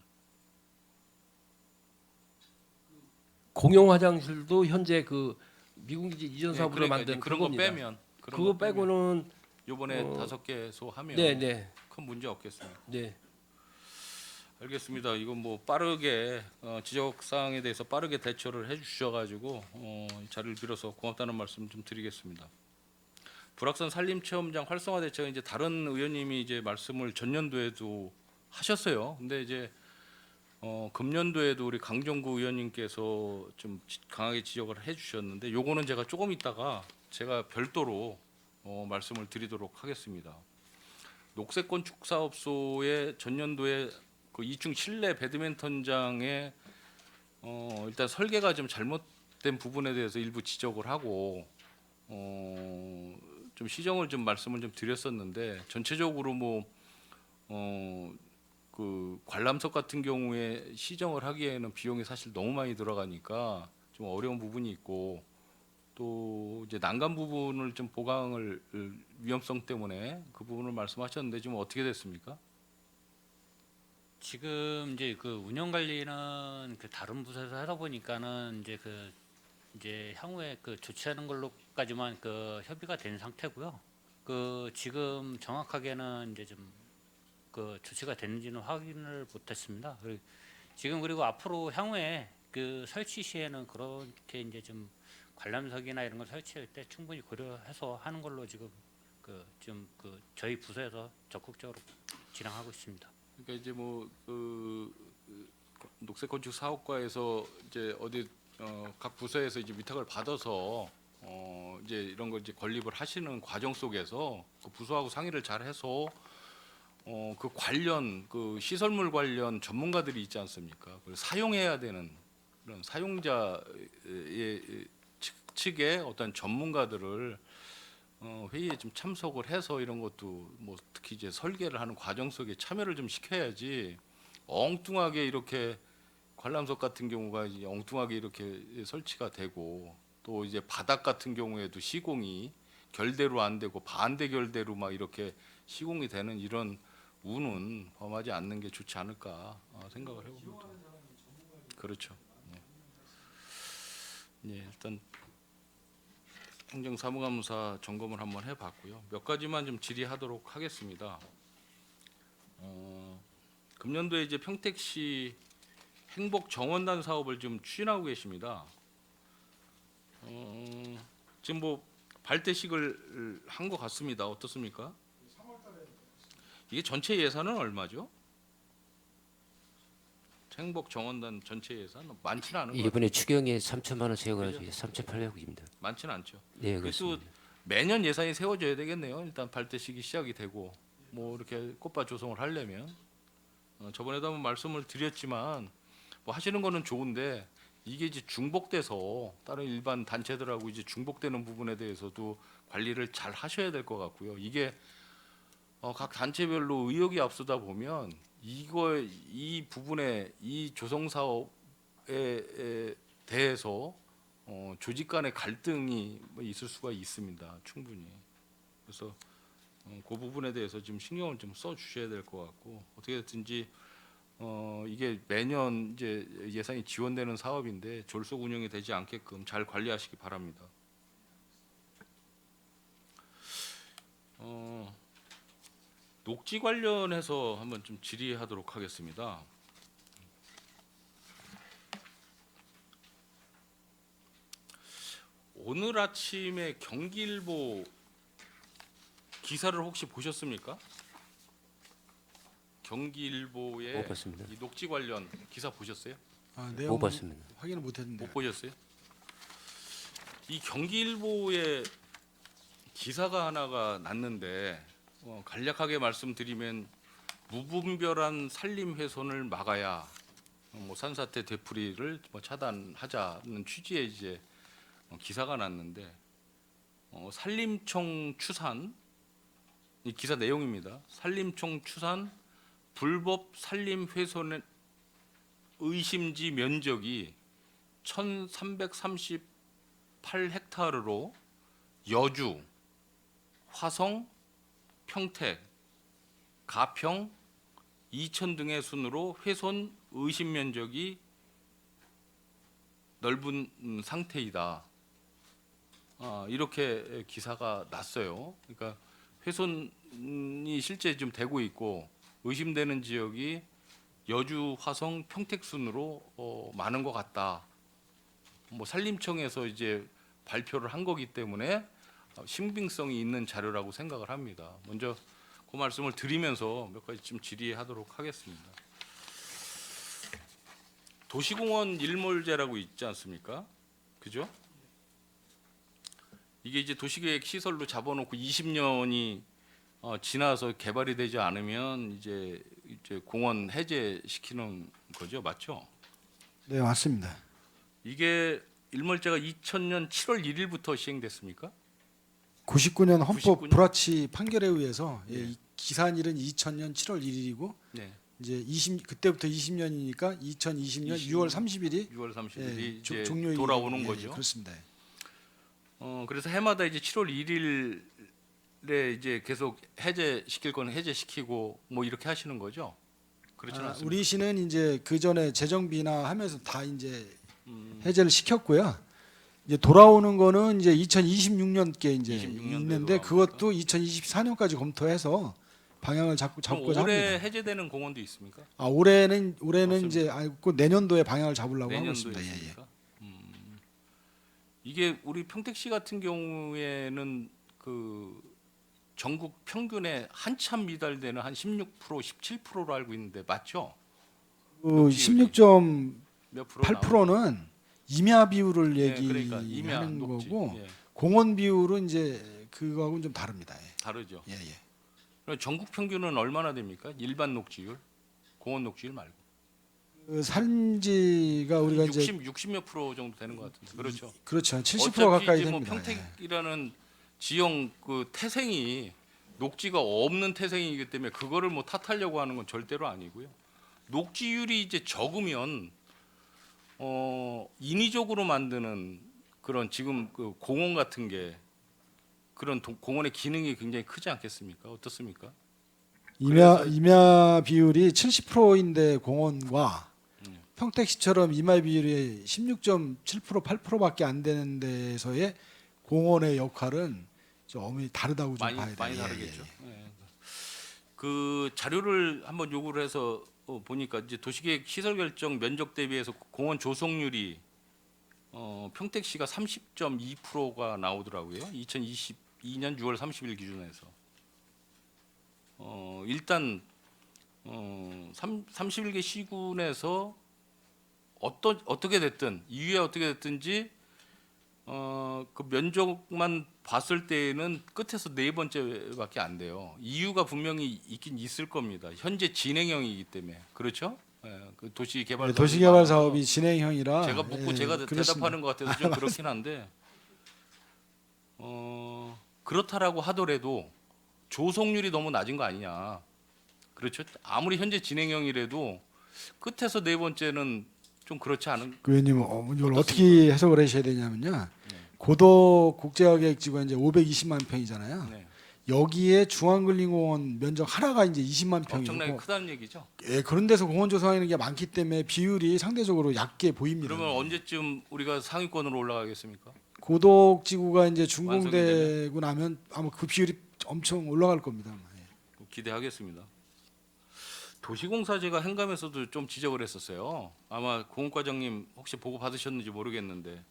공용 화장실도 현재 그 미군기지 이전 사업으로 그러니까 만든 이제 그런 거 그겁니다. 빼면 그거 빼고는 요번에 5개소 하면 네, 네, 큰 문제 없겠습니다. 네. 알겠습니다. 이건 뭐 빠르게 지적 사항에 대해서 빠르게 대처를 해주셔가지고 이 자리를 빌어서 고맙다는 말씀 좀 드리겠습니다. 불악산 산림체험장 활성화 대책 이제 다른 의원님이 이제 말씀을 전년도에도 하셨어요. 근데 이제 금년도에도 우리 강정구 의원님께서 좀 강하게 지적을 해주셨는데 요거는 제가 조금 있다가 제가 별도로 말씀을 드리도록 하겠습니다. 녹색 건축 사업소의 전년도에 그 2층 실내 배드민턴장에 일단 설계가 좀 잘못된 부분에 대해서 일부 지적을 하고 좀 시정을 좀 말씀을 좀 드렸었는데 전체적으로 그 관람석 같은 경우에 시정을 하기에는 비용이 사실 너무 많이 들어가니까 좀 어려운 부분이 있고 또 이제 난간 부분을 좀 보강을 위험성 때문에 그 부분을 말씀하셨는데 지금 어떻게 됐습니까? 지금 이제 그 운영 관리는 그 다른 부서에서 하다 보니까는 이제 향후에 그 조치하는 걸로까지만 그 협의가 된 상태고요. 그 지금 정확하게는 이제 좀 그 조치가 됐는지는 확인을 못했습니다. 지금 그리고 앞으로 향후에 그 설치 시에는 그렇게 이제 좀 관람석이나 이런 걸 설치할 때 충분히 고려해서 하는 걸로 지금 저희 부서에서 적극적으로 진행하고 있습니다. 그러니까 이제 그 녹색 건축 사업과에서 이제 어디 각 부서에서 이제 위탁을 받아서 이제 이런 걸 이제 건립을 하시는 과정 속에서 그 부서하고 상의를 잘 해서 그 관련 그 시설물 관련 전문가들이 있지 않습니까? 그걸 사용해야 되는 그런 사용자의 측의 어떤 전문가들을 회의에 좀 참석을 해서 이런 것도 뭐 특히 이제 설계를 하는 과정 속에 참여를 좀 시켜야지 엉뚱하게 이렇게 관람석 같은 경우가 이제 엉뚱하게 이렇게 설치가 되고 또 이제 바닥 같은 경우에도 시공이 결대로 안 되고 반대 결대로 막 이렇게 시공이 되는 이런 우는 범하지 않는 게 좋지 않을까 생각을 해봅니다. 그렇죠. 네. 예, 일단 행정사무감사 점검을 한번 해봤고요. 몇 가지만 좀 질의하도록 하겠습니다. 금년도에 이제 평택시 행복 정원단 사업을 좀 추진하고 계십니다. 지금 뭐 발대식을 한 것 같습니다. 어떻습니까? 이게 전체 예산은 얼마죠? 행복 정원단 전체 예산 많지는 않은 것 같아요. 이번에 추경에 3천만 원 세워가지고 3,800억입니다. 많지는 않죠. 네, 그래서 그렇습니다. 매년 예산이 세워져야 되겠네요. 일단 발대식이 시작이 되고 뭐 이렇게 꽃밭 조성을 하려면 저번에도 한번 말씀을 드렸지만 뭐 하시는 거는 좋은데 이게 이제 중복돼서 다른 일반 단체들하고 이제 중복되는 부분에 대해서도 관리를 잘 하셔야 될 것 같고요. 이게 각 단체별로 의혹이 앞서다 보면 이 부분에 이 조성 사업에 대해서 조직 간의 갈등이 뭐 있을 수가 있습니다. 충분히. 그래서 그 부분에 대해서 좀 신경을 좀 써 주셔야 될 것 같고 어떻게든지 이게 매년 이제 예산이 지원되는 사업인데 졸속 운영이 되지 않게끔 잘 관리하시기 바랍니다. 녹지 관련해서 한번 좀 질의하도록 하겠습니다. 오늘 아침에 경기일보 기사를 혹시 보셨습니까? 경기일보의 못 봤습니다. 이 녹지 관련 기사 보셨어요? 내용 못 봤습니다. 확인을 못했는데. 못 보셨어요? 이 경기일보에 기사가 하나가 났는데 간략하게 말씀드리면 무분별한 산림 훼손을 막아야 뭐 산사태 되풀이를 뭐 차단하자는 취지의 이제 기사가 났는데 산림청 추산 이 기사 내용입니다. 산림청 추산 불법 산림 훼손의 의심지 면적이 1,338헥타르로 여주, 화성, 평택, 가평, 이천 등의 순으로 훼손 의심 면적이 넓은 상태이다. 이렇게 기사가 났어요. 그러니까 훼손이 실제 좀 되고 있고 의심되는 지역이 여주, 화성, 평택 순으로 많은 것 같다. 뭐 산림청에서 이제 발표를 한 거기 때문에 신빙성이 있는 자료라고 생각을 합니다. 먼저 그 말씀을 드리면서 몇 가지 좀 질의하도록 하겠습니다. 도시공원 일몰제라고 있지 않습니까? 그죠? 이게 이제 도시계획 시설로 잡아놓고 20년이 지나서 개발이 되지 않으면 이제 공원 해제시키는 거죠, 맞죠? 네, 맞습니다. 이게 일몰제가 2000년 7월 1일부터 시행됐습니까? 99년 헌법 99년? 불합치 판결에 의해서 예. 이 기산일은 2000년 7월 1일이고 네, 이제 그때부터 20년이니까 2020년 6월 30일이 6월 30일이 이제 종료일이 돌아오는 거죠. 그렇습니다. 그래서 해마다 이제 7월 1일에 이제 계속 해제시킬 건 해제시키고 뭐 이렇게 하시는 거죠? 그렇지 않습니까? 우리 시는 이제 그 전에 재정비나 하면서 다 이제 해제를 시켰고요. 이제 돌아오는 거는 이제 2026년께 이제 26년대로 있는데 돌아옵니까? 그것도 2024년까지 검토해서 방향을 그럼 잡고자 올해 합니다. 해제되는 공원도 있습니까? 올해는 없습니다. 이제 알고 내년도에 방향을 잡으려고 하고 내년도에 있습니다. 예, 예. 있습니까? 이게 우리 평택시 같은 경우에는 그 전국 평균에 한참 미달되는 한 16%, 17%로 알고 있는데 맞죠? 그 녹지율이 16.8%는 몇 프로 나오죠? 임야 비율을 예, 얘기하는 그러니까 임야, 녹지. 거고 예, 공원 비율은 이제 그거하고는 좀 다릅니다. 다르죠. 예, 예. 그럼 전국 평균은 얼마나 됩니까? 일반 녹지율, 공원 녹지율 말고. 그 산지가 우리가 이제 60몇 프로 정도 되는 것 같은데. 그렇죠. 그렇죠. 70% 어차피 가까이 이제 뭐 됩니다. 예. 평택이라는 지형 그 태생이 녹지가 없는 태생이기 때문에 그거를 뭐 탓하려고 하는 건 절대로 아니고요. 녹지율이 이제 적으면 인위적으로 만드는 그런 지금 그 공원 같은 게 그런 공원의 기능이 굉장히 크지 않겠습니까? 어떻습니까? 임야 비율이 70%인데 공원과 평택시처럼 임야 비율이 16.7% 8%밖에 안 되는 데서의 공원의 역할은 좀 어머니 다르다고 좀 봐야 돼요. 많이 예, 다르겠죠. 예, 예. 예. 그 자료를 한번 요구를 해서 보니까 이제 도시계획 시설 결정 면적 대비해서 공원 조성률이 평택시가 30.2%가 나오더라고요. 2022년 6월 30일 기준에서 일단 31개 시군에서 어떻게 됐든 이유에 어떻게 됐든지 그 면적만 봤을 때에는 끝에서 네 번째밖에 안 돼요. 이유가 분명히 있긴 있을 겁니다. 현재 진행형이기 때문에 그렇죠? 예, 그 도시 개발 네, 도시개발 사업이 진행형이라 제가 묻고 예, 제가 그렇습니다. 대답하는 것 같아서 좀 그렇긴 한데 그렇다라고 하더라도 조성률이 너무 낮은 거 아니냐? 그렇죠? 아무리 현재 진행형이라도 끝에서 네 번째는 좀 그렇지 않은 그 의원님 이걸 어떻습니까? 어떻게 해석을 하셔야 되냐면요. 고덕 국제과학지구가 이제 520만 평이잖아요. 네. 여기에 중앙근린공원 면적 하나가 이제 20만 엄청나게 평이고, 크다는 얘기죠. 예, 그런 데서 공원 조성하는 게 많기 때문에 비율이 상대적으로 얕게 보입니다. 그러면 언제쯤 우리가 상위권으로 올라가겠습니까? 고덕지구가 이제 완성이 준공되고 나면 아마 그 비율이 엄청 올라갈 겁니다. 아마. 예. 기대하겠습니다. 도시공사 제가 행감에서도 좀 지적을 했었어요. 아마 공업과장님 혹시 보고 받으셨는지 모르겠는데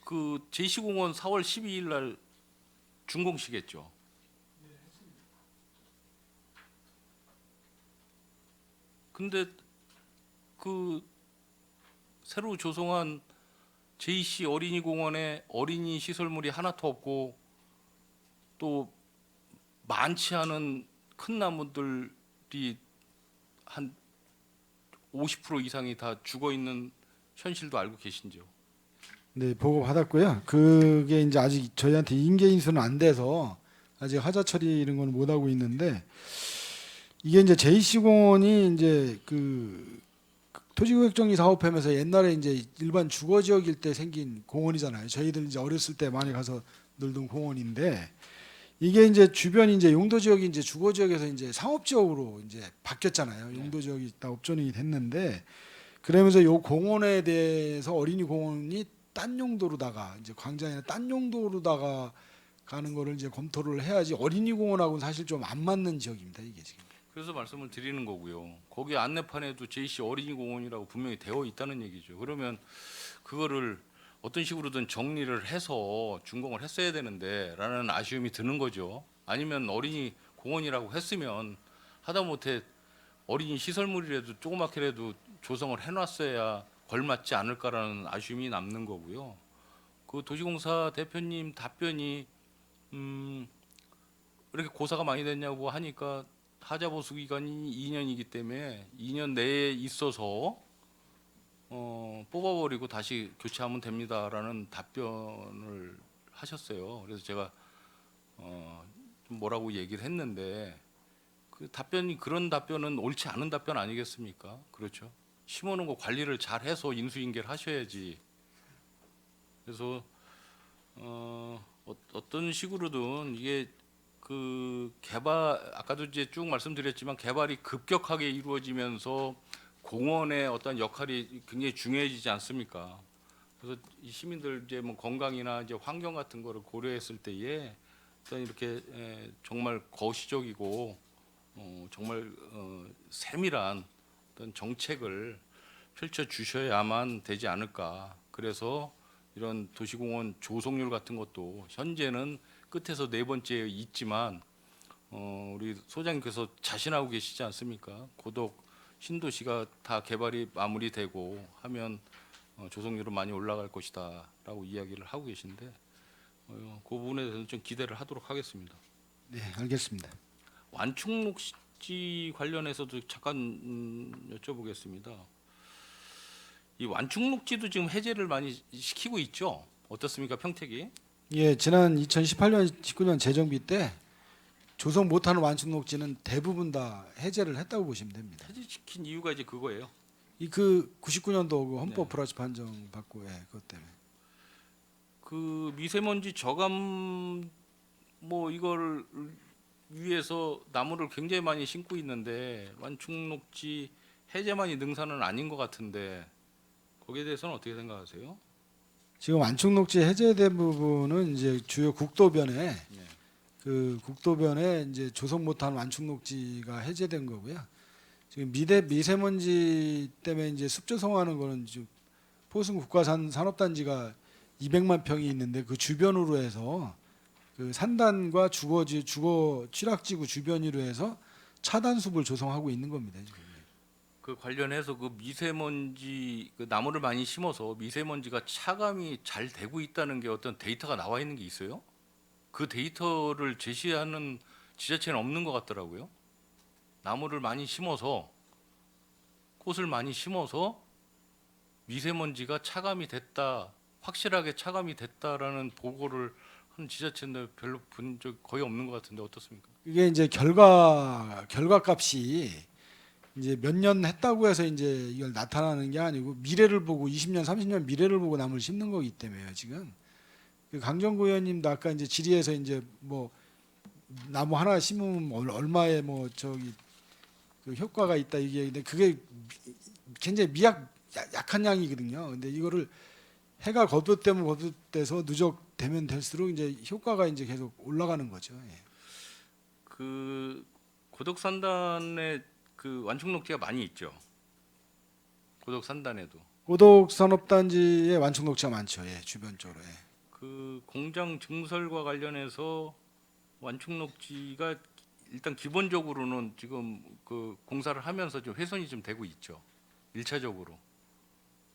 그 제시공원 4월 12일 날 준공식했죠. 근데 그 새로 조성한 JC 어린이공원에 어린이 시설물이 하나도 없고 또 많지 않은 큰 나무들이 한 50% 이상이 다 죽어 있는 현실도 알고 계신지요? 네, 보고 받았고요. 그게 이제 아직 저희한테 인계 인수는 안 돼서 아직 하자 처리 이런 건 못 하고 있는데, 이게 이제 JC공원이 이제 그 토지구역정리 사업하면서 옛날에 이제 일반 주거 지역일 때 생긴 공원이잖아요. 저희들 이제 어렸을 때 많이 가서 놀던 공원인데, 이게 이제 주변이 이제 용도 지역이 이제 주거 지역에서 이제 상업 지역으로 이제 바뀌었잖아요. 용도 지역이 다 업조정이 됐는데, 그러면서 요 공원에 대해서 어린이 공원이 딴 용도로다가 이제 광장이나 딴 용도로다가 가는 거를 이제 검토를 해야지, 어린이 공원하고는 사실 좀 안 맞는 지역입니다, 이게 지금. 그래서 말씀을 드리는 거고요. 거기 안내판에도 JC 어린이공원이라고 분명히 되어 있다는 얘기죠. 그러면 그거를 어떤 식으로든 정리를 해서 준공을 했어야 되는데 라는 아쉬움이 드는 거죠. 아니면 어린이 공원이라고 했으면 하다못해 어린이 시설물이라도 조그맣게라도 조성을 해놨어야 걸맞지 않을까라는 아쉬움이 남는 거고요. 그 도시공사 대표님 답변이 이렇게 고사가 많이 됐냐고 하니까 하자 보수 기간이 2년이기 때문에 2년 내에 있어서 뽑아버리고 다시 교체하면 됩니다라는 답변을 하셨어요. 그래서 제가 좀 뭐라고 얘기를 했는데 그 답변이 그런 답변은 옳지 않은 답변 아니겠습니까? 그렇죠. 심어놓은 거 관리를 잘해서 인수인계를 하셔야지. 그래서 어떤 식으로든 이게 그 개발 아까도 이제 쭉 말씀드렸지만 개발이 급격하게 이루어지면서 공원의 어떤 역할이 굉장히 중요해지지 않습니까? 그래서 이 시민들 이제 뭐 건강이나 이제 환경 같은 거를 고려했을 때에 어떤 이렇게 정말 거시적이고 정말 세밀한 어떤 정책을 펼쳐 주셔야만 되지 않을까. 그래서 이런 도시공원 조성률 같은 것도 현재는 끝에서 네 번째에 있지만 우리 소장님께서 자신하고 계시지 않습니까? 고덕 신도시가 다 개발이 마무리되고 하면 조성률은 많이 올라갈 것이다라고 이야기를 하고 계신데 그 부분에 대해서는 좀 기대를 하도록 하겠습니다. 네, 알겠습니다. 완충록지 관련해서도 잠깐 여쭤보겠습니다. 이 완충록지도 지금 해제를 많이 시키고 있죠? 어떻습니까, 평택이? 예, 지난 2018년, 19년 재정비 때 조성 못하는 완충녹지는 대부분 다 해제를 했다고 보시면 됩니다. 해제시킨 이유가 이제 그거예요. 이 그 99년도 그 헌법 네. 불합치 판정 받고, 예, 그것 때문에. 그 미세먼지 저감 뭐 이걸 위해서 나무를 굉장히 많이 심고 있는데 완충록지 해제만이 능사는 아닌 것 같은데 거기에 대해서는 어떻게 생각하세요? 지금 완충녹지 해제된 부분은 이제 주요 국도변에 그 국도변에 이제 조성 못한 완충녹지가 해제된 거고요. 지금 미세먼지 때문에 이제 숲 조성하는 거는 지금 포승 국가산 산업단지가 200만 평이 있는데 그 주변으로 해서 그 산단과 주거 취락지구 주변으로 해서 차단숲을 조성하고 있는 겁니다. 지금. 그 관련해서 그 미세먼지 그 나무를 많이 심어서 미세먼지가 차감이 잘 되고 있다는 게 어떤 데이터가 나와 있는 게 있어요? 그 데이터를 제시하는 지자체는 없는 것 같더라고요. 나무를 많이 심어서 꽃을 많이 심어서 미세먼지가 차감이 됐다, 확실하게 차감이 됐다라는 보고를 하는 지자체는 별로 본 적 거의 없는 것 같은데 어떻습니까? 이게 이제 결과값이 이제 몇 년 했다고 해서 이제 이걸 나타나는 게 아니고 미래를 보고 20년, 30년 미래를 보고 나무를 심는 거기 때문에요. 지금 그 강정구 의원님도 아까 이제 질의에서 이제 뭐 나무 하나 심으면 얼마의 뭐 저기 그 효과가 있다 이게 근데 그게 굉장히 약한 양이거든요. 근데 이거를 해가 거듭되면 거듭돼서 누적되면 될수록 이제 효과가 이제 계속 올라가는 거죠. 예. 그 고덕산단에 그 완충녹지가 많이 있죠. 고덕산단에도 고덕산업단지에 완충녹지가 많죠. 예, 주변 쪽으로. 예. 그 공장 증설과 관련해서 완충녹지가 일단 기본적으로는 지금 그 공사를 하면서 좀 훼손이 좀 되고 있죠. 1차적으로.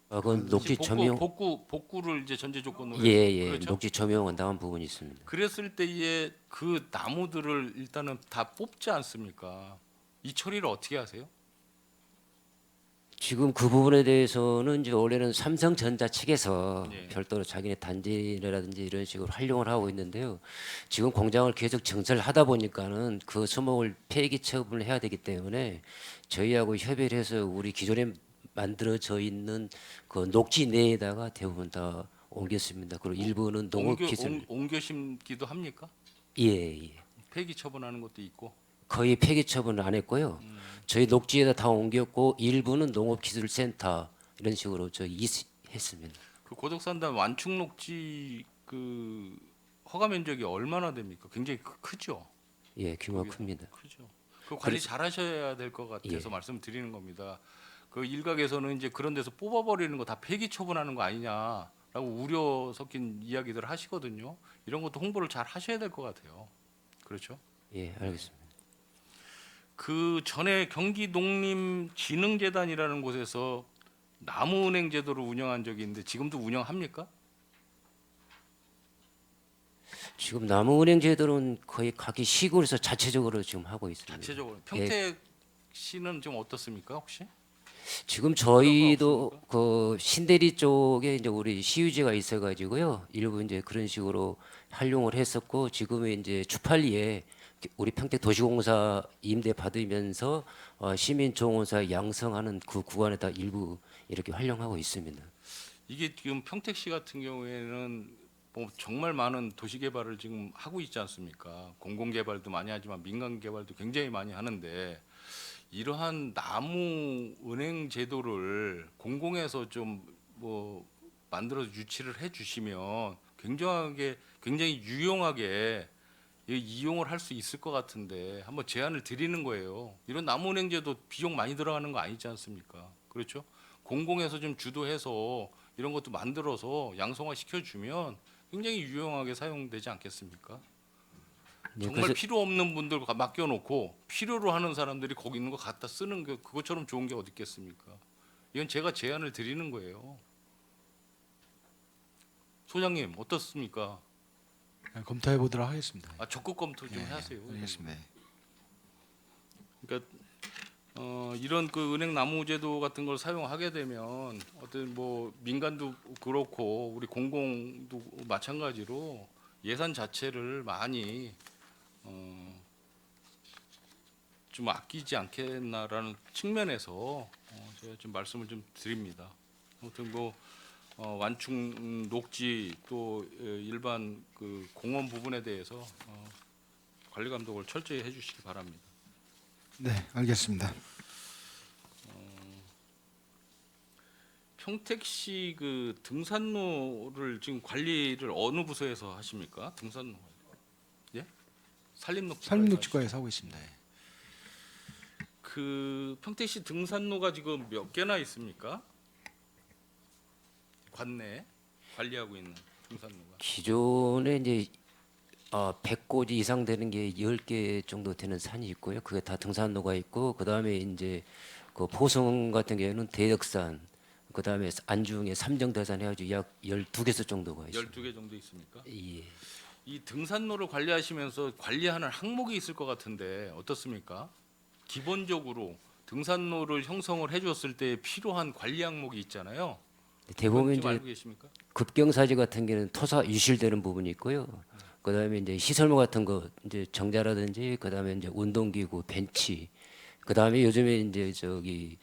그건 녹지 점용 복구를 이제 전제 조건으로 예, 그렇죠? 녹지 점용한 다음 부분이 있습니다. 그랬을 때에 그 나무들을 일단은 다 뽑지 않습니까? 이 처리를 어떻게 하세요? 지금 그 부분에 대해서는 이제 원래는 삼성전자 측에서 예. 별도로 자기네 단지라든지 이런 식으로 활용을 하고 있는데요. 지금 공장을 계속 증설하다 보니까는 그 수목을 폐기 처분을 해야 되기 때문에 저희하고 협의를 해서 우리 기존에 만들어져 있는 그 녹지 내에다가 대부분 다 옮겼습니다. 그리고 일부는 농업 기술 옮겨 심기도 합니까? 예. 폐기 처분하는 것도 있고. 거의 폐기 처분을 안 했고요. 저희 녹지에다 다 옮겼고 일부는 농업기술센터 이런 식으로 저희 했습니다. 그 고덕산단 완충녹지 그 허가 면적이 얼마나 됩니까? 굉장히 크죠. 예, 규모가 거기서. 큽니다. 크죠. 그 관리 잘 하셔야 될 것 같아서 말씀드리는 겁니다. 그 일각에서는 이제 그런 데서 뽑아버리는 거 다 폐기 처분하는 거 아니냐라고 우려 섞인 이야기들을 하시거든요. 이런 것도 홍보를 잘 하셔야 될 것 같아요. 그렇죠? 예, 알겠습니다. 그 전에 경기농림진흥재단이라는 곳에서 나무은행 제도를 운영한 적이 있는데 지금도 운영합니까? 지금 남은행 제도는 거의 각기 시골에서 자체적으로 지금 하고 있습니다. 자체적으로 평택 시는 좀 어떻습니까 혹시? 지금 저희도 그 신대리 쪽에 이제 우리 시유지가 있어가지고요. 일부 이제 그런 식으로 활용을 했었고 지금은 이제 주팔리에 우리 평택 도시공사 임대 받으면서 시민정원사 양성하는 그 구간에다 일부 이렇게 활용하고 있습니다. 이게 지금 평택시 같은 경우에는 뭐 정말 많은 도시 개발을 지금 하고 있지 않습니까? 공공 개발도 많이 하지만 민간 개발도 굉장히 많이 하는데 이러한 나무 은행 제도를 공공에서 좀 뭐 만들어서 유치를 해주시면 굉장히 유용하게 이용을 할 수 있을 것 같은데 한번 제안을 드리는 거예요. 이런 나무 은행 제도 비용 많이 들어가는 거 아니지 않습니까? 그렇죠? 공공에서 좀 주도해서 이런 것도 만들어서 양성화 시켜주면 굉장히 유용하게 사용되지 않겠습니까? 네, 정말 그래서 필요 없는 분들 맡겨놓고 필요로 하는 사람들이 거기 있는 거 갖다 쓰는 게 그것처럼 좋은 게 어디 있겠습니까? 이건 제가 제안을 드리는 거예요. 소장님 어떻습니까? 검토해 보도록 하겠습니다. 적극 검토 좀 하세요. 알겠습니다. 그러니까 이런 그 은행 나무 제도 같은 걸 사용하게 되면 어떤 뭐 민간도 그렇고 우리 공공도 마찬가지로 예산 자체를 많이 좀 아끼지 않겠나라는 측면에서 제가 좀 말씀을 좀 드립니다. 아무튼 뭐 완충 녹지 또 일반 그 공원 부분에 대해서 관리 감독을 철저히 해주시기 바랍니다. 네, 알겠습니다. 평택시 그 등산로를 지금 관리를 어느 부서에서 하십니까? 등산로. 예? 산림녹지과에서 하고 있습니다. 예. 그 평택시 등산로가 지금 몇 개나 있습니까? 관내에 관리하고 있는 등산로가. 기존에 이제 100곳 이상 되는 게 10개 정도 되는 산이 있고요. 그게 다 등산로가 있고 그다음에 이제 그 포성 같은 경우에는 대덕산, 그다음에 안중에 삼정대산 해가지고 약 12개소 정도가 있습니다. 12개 정도 있습니까? 예. 이 등산로를 관리하시면서 관리하는 항목이 있을 것 같은데 어떻습니까? 기본적으로 등산로를 형성을 해줬을 때 필요한 관리 항목이 있잖아요. 대부분 좀 이제 알고 계십니까? 급경사지 같은 경우는 토사 유실되는 부분이 있고요. 그다음에 이제 시설물 같은 거 이제 정자라든지 그다음에 이제 운동기구, 벤치, 그다음에 요즘에 이제 저기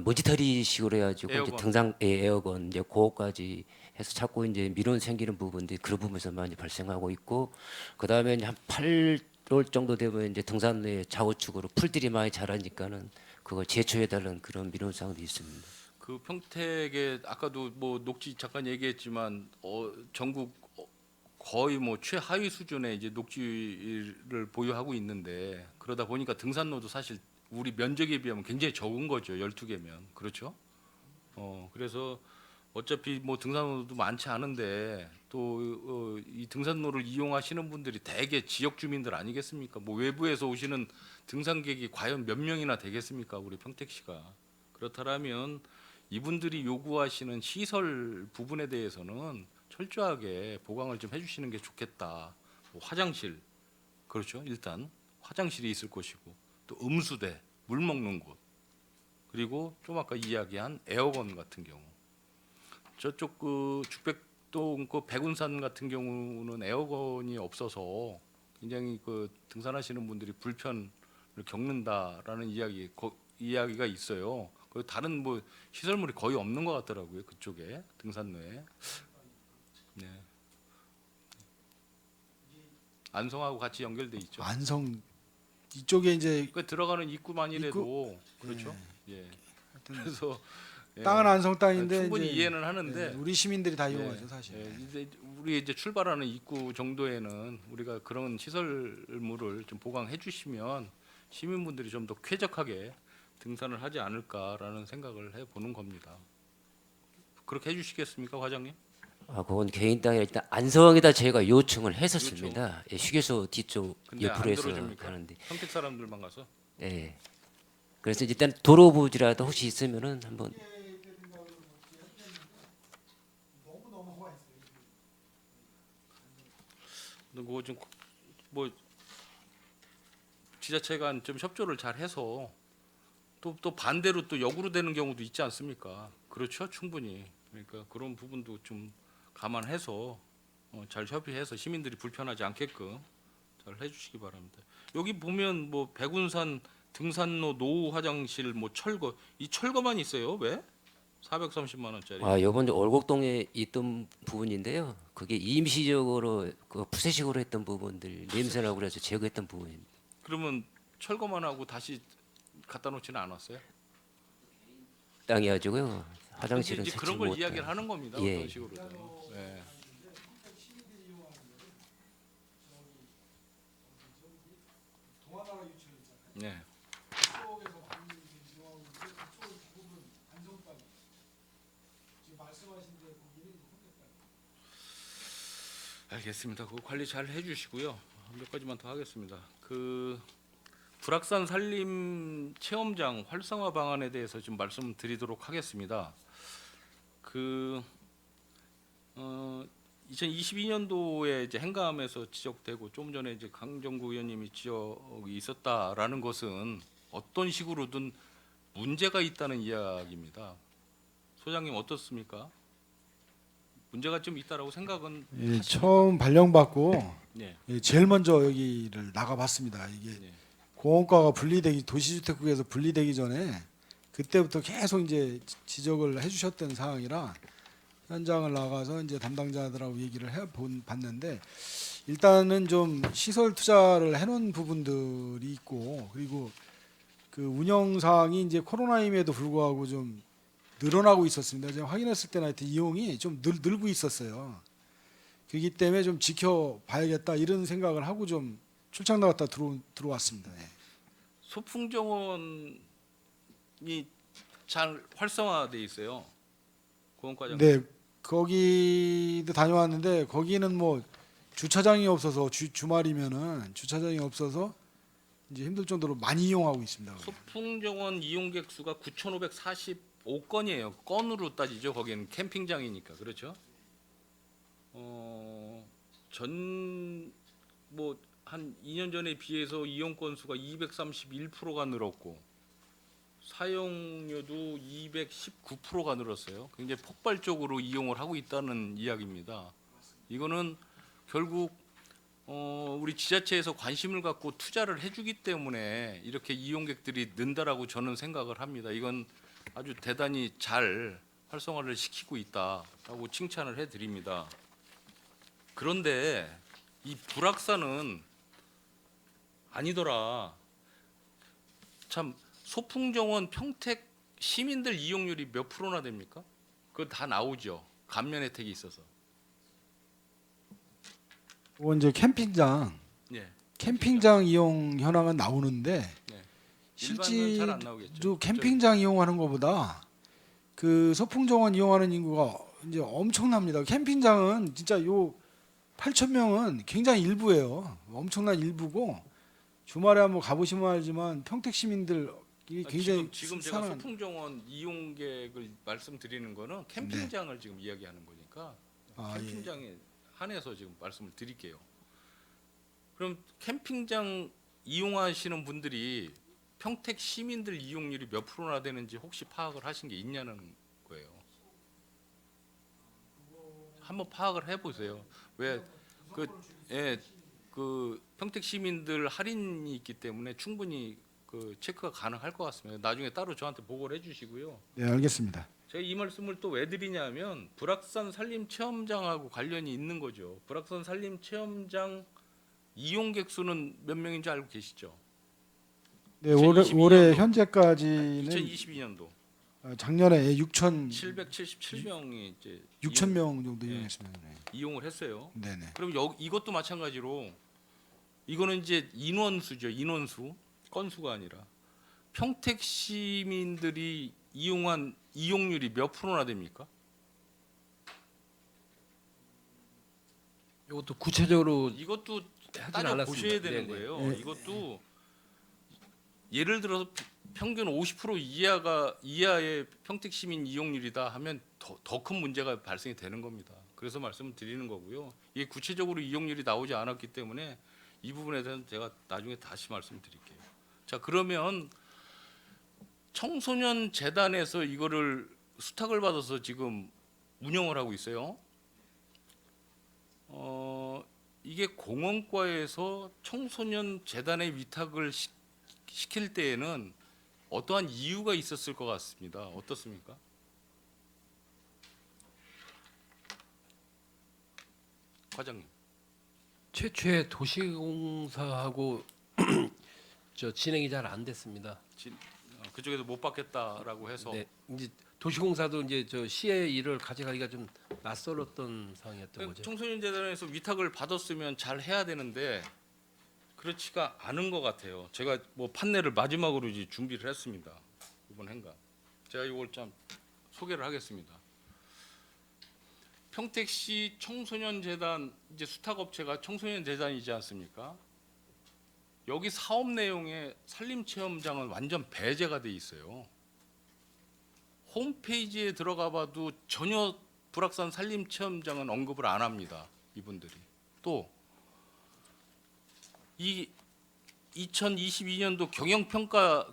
머지털이식으로 해가지고 에어건. 이제 등산 에어건 이제 그거까지 해서 자꾸 이제 미론 생기는 부분들이 그런 부분에서 많이 발생하고 있고 그다음에 이제 한 8월 정도 되면 이제 등산로에 좌우측으로 풀들이 많이 자라니까는 그걸 제초해달라는 그런 미론사항도 있습니다. 그 평택에 아까도 뭐 녹지 잠깐 얘기했지만 전국 거의 뭐 최하위 수준의 이제 녹지를 보유하고 있는데 그러다 보니까 등산로도 사실 우리 면적에 비하면 굉장히 적은 거죠. 12개면. 그렇죠? 그래서 어차피 뭐 등산로도 많지 않은데 또 이 등산로를 이용하시는 분들이 대개 지역 주민들 아니겠습니까? 뭐 외부에서 오시는 등산객이 과연 몇 명이나 되겠습니까? 우리 평택시가. 그렇다면 이분들이 요구하시는 시설 부분에 대해서는 철저하게 보강을 좀 해주시는 게 좋겠다. 뭐 화장실, 그렇죠. 일단 화장실이 있을 것이고 또 음수대, 물 먹는 곳, 그리고 좀 아까 이야기한 에어건 같은 경우. 저쪽 그 죽백동 그 백운산 같은 경우는 에어건이 없어서 굉장히 그 등산하시는 분들이 불편을 겪는다라는 이야기가 있어요. 그 다른 뭐 시설물이 거의 없는 것 같더라고요. 그쪽에 등산로에. 네. 안성하고 같이 연결돼 있죠. 안성 이쪽에 이제 그 들어가는 입구만이라도 그렇죠. 예. 하여튼 그래서 예. 땅은 안성 땅인데 충분히 이제 이해는 하는데 예, 우리 시민들이 다 이용하죠 사실. 이제 우리 이제 출발하는 입구 정도에는 우리가 그런 시설물을 좀 보강해 주시면 시민분들이 좀 더 쾌적하게 등산을 하지 않을까라는 생각을 해보는 겁니다. 그렇게 해주시겠습니까, 과장님? 그건 개인 땅에 일단 안성에다 저희가 요청을 했었습니다. 예, 휴게소 뒤쪽 근데 안 옆으로 해서 들어줍니까? 가는데. 평택 사람들만 가서 예. 그래서 일단 도로 부지라도 혹시 있으면은 한번 그거 좀 뭐 지자체가 좀 협조를 잘 해서 또 반대로 또 역으로 되는 경우도 있지 않습니까? 그렇죠, 충분히. 그러니까 그런 부분도 좀 감안해서 잘 협의해서 시민들이 불편하지 않게끔 잘 해주시기 바랍니다. 여기 보면 뭐 백운산 등산로 노후 화장실 뭐 철거 이 철거만 있어요. 왜? 430만 원짜리. 요번 월곡동에 있던 부분인데요. 그게 임시적으로 그 푸세식으로 했던 부분들 냄새나고 그래서 제거했던 부분입니다. 그러면 철거만 하고 다시 갖다 놓지는 않았어요? 땅이 가지고요. 화장실은 이제 설치 그런 걸 못한. 이야기를 하는 겁니다. 예. 어떤 식으로든. 예. 네. 알겠습니다. 그 관리 잘 해주시고요. 몇 가지만 더 하겠습니다. 그 불악산 산림 체험장 활성화 방안에 대해서 좀 말씀드리도록 하겠습니다. 그 2022년도에 이제 행감에서 지적되고 좀 전에 이제 강정구 의원님이 지적이 있었다라는 것은 어떤 식으로든 문제가 있다는 이야기입니다. 소장님 어떻습니까? 문제가 좀 있다라고 생각은 예, 처음 발령받고 네. 예, 제일 먼저 여기를 나가봤습니다. 이게 네. 공원과가 분리되기 도시주택국에서 분리되기 전에 그때부터 계속 이제 지적을 해주셨던 상황이라 현장을 나가서 이제 담당자들하고 얘기를 봤는데 일단은 좀 시설 투자를 해놓은 부분들이 있고 그리고 그 운영 사항이 이제 코로나임에도 불구하고 좀 늘어나고 있었습니다. 제가 확인했을 때는 하여튼 이용이 좀 늘고 있었어요. 그렇기 때문에 좀 지켜봐야겠다 이런 생각을 하고 좀 출장 나갔다 들어왔습니다. 예. 소풍 정원이 잘 활성화돼 있어요. 고원과장. 네, 거기도 다녀왔는데 거기는 뭐 주차장이 없어서 주말이면은 주차장이 없어서 이제 힘들 정도로 많이 이용하고 있습니다. 거기. 소풍 정원 이용객 수가 9,545건이에요. 건으로 따지죠. 거기는 캠핑장이니까 그렇죠. 전 뭐 한 2년 전에 비해서 이용 건수가 231%가 늘었고 사용료도 219%가 늘었어요. 굉장히 폭발적으로 이용을 하고 있다는 이야기입니다. 이거는 결국 우리 지자체에서 관심을 갖고 투자를 해주기 때문에 이렇게 이용객들이 는다라고 저는 생각을 합니다. 이건 아주 대단히 잘 활성화를 시키고 있다라고 칭찬을 해드립니다. 그런데 이 불악산은 아니더라. 참 소풍정원 평택 시민들 이용률이 몇 프로나 됩니까? 그거 다 나오죠. 감면 혜택이 있어서. 그건 이제 예. 캠핑장 이용 현황은 나오는데 네. 실제로 잘안 나오겠죠. 캠핑장 이용하는 것보다 그 소풍정원 이용하는 인구가 이제 엄청납니다. 캠핑장은 진짜 요 8천 명은 굉장히 일부예요. 엄청난 일부고 주말에 한번 가보시면 알지만 평택 시민들이 굉장히 지금 제가 수상한- 소풍정원 이용객을 말씀드리는 거는 캠핑장을 지금 이야기하는 거니까 아, 예. 캠핑장에 한해서 지금 말씀을 드릴게요. 그럼 캠핑장 이용하시는 분들이 평택 시민들 이용률이 몇 프로나 되는지 혹시 파악을 하신 게 있냐는 거예요. 한번 파악을 해보세요. 그 평택 시민들 할인이 있기 때문에 충분히 그 체크가 가능할 것 같습니다. 나중에 따로 저한테 보고를 해주시고요. 네, 알겠습니다. 제가 이 말씀을 또 왜 드리냐면 불악산 산림 체험장하고 관련이 있는 거죠. 불악산 산림 체험장 이용객 수는 몇 명인지 알고 계시죠? 네, 2022 올해 년도. 현재까지는 2022년도 작년에 6천 777명이 이제 6천 명 정도 네. 이용했습니다. 네. 이용을 했어요. 네네. 그럼 이것도 마찬가지로 이거는 이제 인원수죠. 인원수 건수가 아니라 평택 시민들이 이용한 이용률이 몇 프로나 됩니까? 이것도 구체적으로 이것도 하진 따져 않았습니다. 보셔야 되는 네네. 거예요. 네. 이것도 예를 들어서 평균 50% 이하의 평택 시민 이용률이다 하면 더 큰 문제가 발생이 되는 겁니다. 그래서 말씀을 드리는 거고요. 이게 구체적으로 이용률이 나오지 않았기 때문에 이 부분에 대해서는 제가 나중에 다시 말씀드릴게요. 자, 그러면 청소년 재단에서 이거를 수탁을 받아서 지금 운영을 하고 있어요. 이게 공원과에서 청소년 재단에 위탁을 시킬 때에는 어떠한 이유가 있었을 것 같습니다. 어떻습니까? 과장님. 최초에 도시공사하고 저 진행이 잘 안 됐습니다. 그쪽에서 못 받겠다라고 해서 네, 이제 도시공사도 이제 저 시의 일을 가져가기가 좀 낯설었던 상황이었던 거죠. 청소년 재단에서 위탁을 받았으면 잘 해야 되는데 그렇지가 않은 것 같아요. 제가 뭐 판례를 마지막으로 이제 준비를 했습니다. 이번 행간 제가 이걸 좀 소개를 하겠습니다. 평택시 청소년 재단 이제 수탁업체가 청소년 재단이지 않습니까? 여기 사업 내용에 산림 체험장은 완전 배제가 돼 있어요. 홈페이지에 들어가 봐도 전혀 불악산 산림 체험장은 언급을 안 합니다. 이분들이. 또 이 2022년도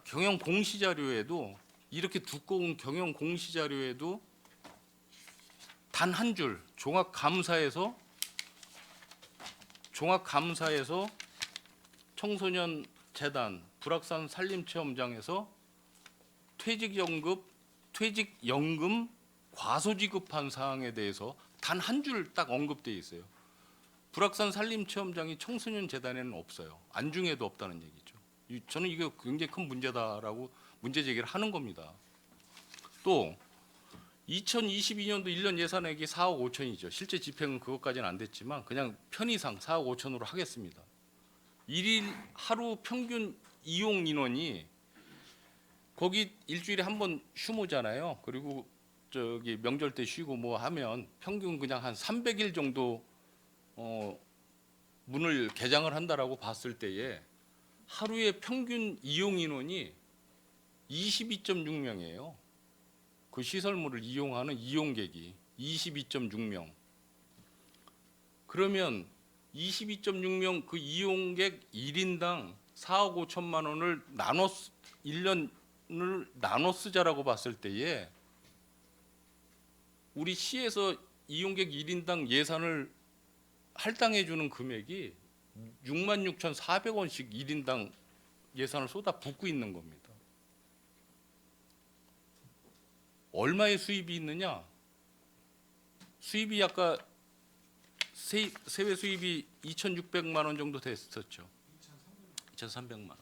경영 공시 자료에도 이렇게 두꺼운 경영 공시 자료에도 단 한 줄 종합 감사에서 청소년 재단 불악산 산림 체험장에서 퇴직연금 과소지급한 사항에 대해서 단 한 줄 딱 언급돼 있어요. 불악산 산림 체험장이 청소년 재단에는 없어요. 안중에도 없다는 얘기죠. 저는 이게 굉장히 큰 문제다라고 문제 제기를 하는 겁니다. 또 2022년도 1년 예산액이 4억 5천이죠. 실제 집행은 그것까지는 안 됐지만 그냥 편의상 4억 5천으로 하겠습니다. 일일 하루 평균 이용 인원이 거기 일주일에 한 번 휴무잖아요. 그리고 저기 명절 때 쉬고 뭐 하면 평균 그냥 한 300일 정도 문을 개장을 한다라고 봤을 때에 하루에 평균 이용 인원이 22.6명이에요. 그 시설물을 이용하는 이용객이 22.6명. 그러면 22.6명 그 이용객 1인당 4억 5천만 원을 1년을 나눠 쓰자라고 봤을 때에 우리 시에서 이용객 1인당 예산을 할당해 주는 금액이 66,400원씩 1인당 예산을 쏟아붓고 있는 겁니다. 얼마의 수입이 있느냐? 수입이 아까 세외 수입이 2,600만 원 정도 됐었죠. 2,300만 원.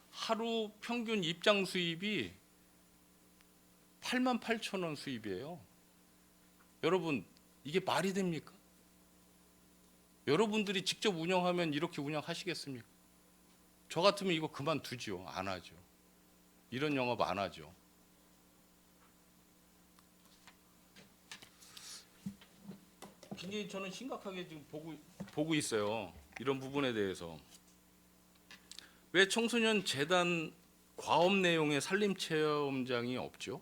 하루 평균 입장 수입이 88,000원 수입이에요. 여러분 이게 말이 됩니까? 여러분들이 직접 운영하면 이렇게 운영하시겠습니까? 저 같으면 이거 그만두죠. 안 하죠. 이런 영업 안 하죠. 굉장히 저는 심각하게 지금 보고 있어요. 이런 부분에 대해서. 왜 청소년 재단 과업 내용의 산림 체험장이 없죠?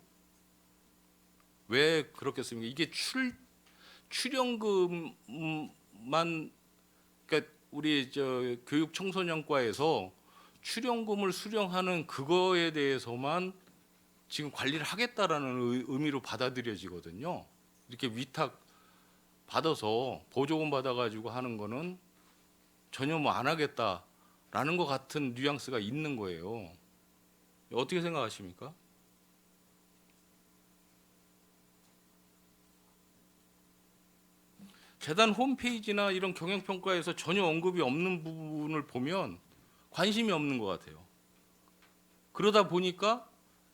왜 그렇겠습니까? 이게 출연금만, 그러니까 우리 저 교육 청소년과에서 출연금을 수령하는 그거에 대해서만 지금 관리를 하겠다라는 의미로 받아들여지거든요. 이렇게 위탁 받아서 보조금 받아가지고 하는 거는 전혀 뭐 안 하겠다라는 것 같은 뉘앙스가 있는 거예요. 어떻게 생각하십니까? 재단 홈페이지나 이런 경영평가에서 전혀 언급이 없는 부분을 보면 관심이 없는 것 같아요. 그러다 보니까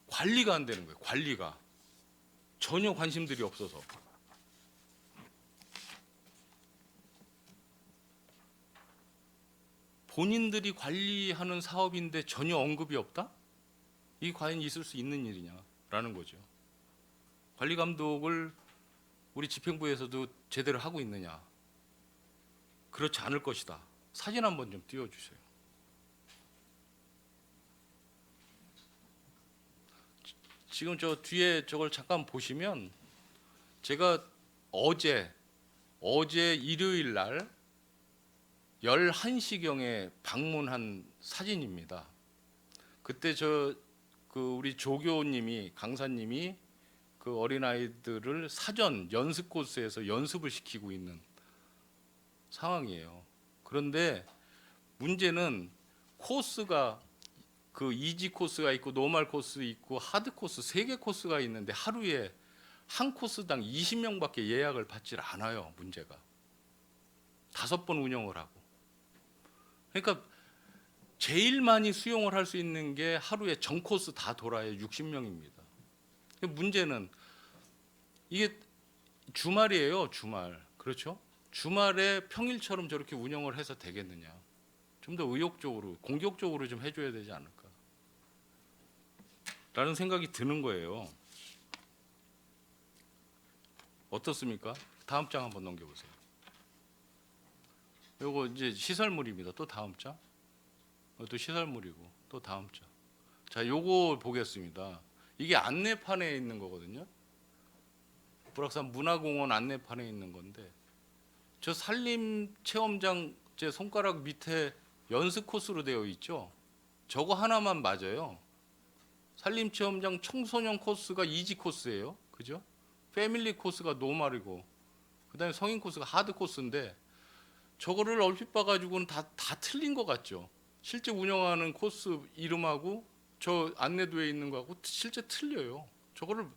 관리가 안 되는 거예요. 관리가 전혀 관심들이 없어서. 본인들이 관리하는 사업인데 전혀 언급이 없다? 이게 과연 있을 수 있는 일이냐라는 거죠. 관리 감독을 우리 집행부에서도 제대로 하고 있느냐? 그렇지 않을 것이다. 사진 한번 좀 띄워주세요. 지금 저 뒤에 저걸 잠깐 보시면 제가 어제 일요일 날 11시경에 방문한 사진입니다. 그때 우리 조교님이 강사님이 그 어린아이들을 사전 연습 코스에서 연습을 시키고 있는 상황이에요. 그런데 문제는 코스가 그 이지 코스가 있고 노멀 코스 있고 하드 코스 3개 코스가 있는데 하루에 한 코스당 20명밖에 예약을 받질 않아요. 문제가 5번 운영을 하고. 그러니까 제일 많이 수용을 할 수 있는 게 하루에 전 코스 다 돌아야 60명입니다. 문제는 이게 주말이에요. 주말. 그렇죠? 주말에 평일처럼 저렇게 운영을 해서 되겠느냐. 좀 더 의욕적으로 공격적으로 좀 해줘야 되지 않을까 라는 생각이 드는 거예요. 어떻습니까? 다음 장 한번 넘겨보세요. 요거 이제 시설물입니다. 또 다음 장. 또 시설물이고 또 다음 장. 자, 요거 보겠습니다. 이게 안내판에 있는 거거든요. 불악산 문화공원 안내판에 있는 건데 저 산림 체험장 제 손가락 밑에 연습 코스로 되어 있죠. 저거 하나만 맞아요. 산림 체험장 청소년 코스가 이지 코스예요. 그죠? 패밀리 코스가 노멀이고 그다음에 성인 코스가 하드 코스인데 저거를 얼핏 봐가지고는 다 틀린 것 같죠. 실제 운영하는 코스 이름하고 저 안내도에 있는 거하고 실제 틀려요. 저거를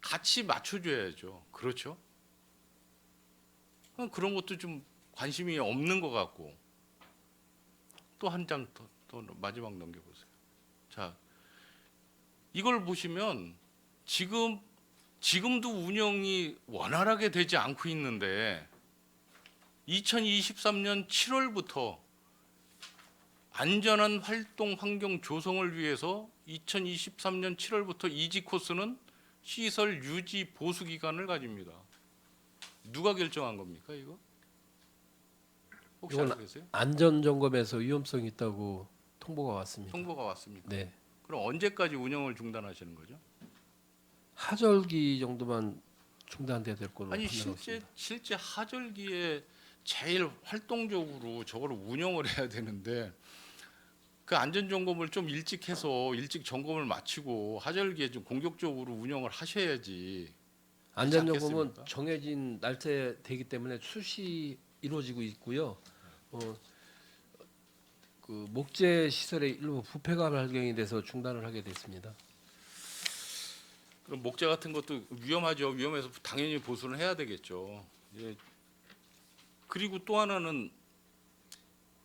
같이 맞춰줘야죠. 그렇죠? 그런 것도 좀 관심이 없는 것 같고 또 한 장 더 마지막 넘겨보세요. 자, 이걸 보시면 지금 지금도 운영이 원활하게 되지 않고 있는데 2023년 7월부터 안전한 활동 환경 조성을 위해서 2023년 7월부터 이지 코스는 시설 유지 보수 기간을 가집니다. 누가 결정한 겁니까 이거? 혹시 이건 알고 계세요? 안전 점검에서 위험성이 있다고 통보가 왔습니다. 통보가 왔습니까? 네. 그럼 언제까지 운영을 중단하시는 거죠? 하절기 정도만 중단돼야 될 걸로 아니 판단하고 실제 하절기에 제일 활동적으로 저거를 운영을 해야 되는데 그 안전 점검을 좀 일찍 해서 일찍 점검을 마치고 하절기에 좀 공격적으로 운영을 하셔야지. 안전 그렇지 점검은 않겠습니까? 정해진 날짜에 되기 때문에 수시 이루어지고 있고요. 그 목재 시설의 일부 부패가 발견이 돼서 중단을 하게 됐습니다. 그럼 목재 같은 것도 위험하죠. 위험해서 당연히 보수는 해야 되겠죠. 예. 그리고 또 하나는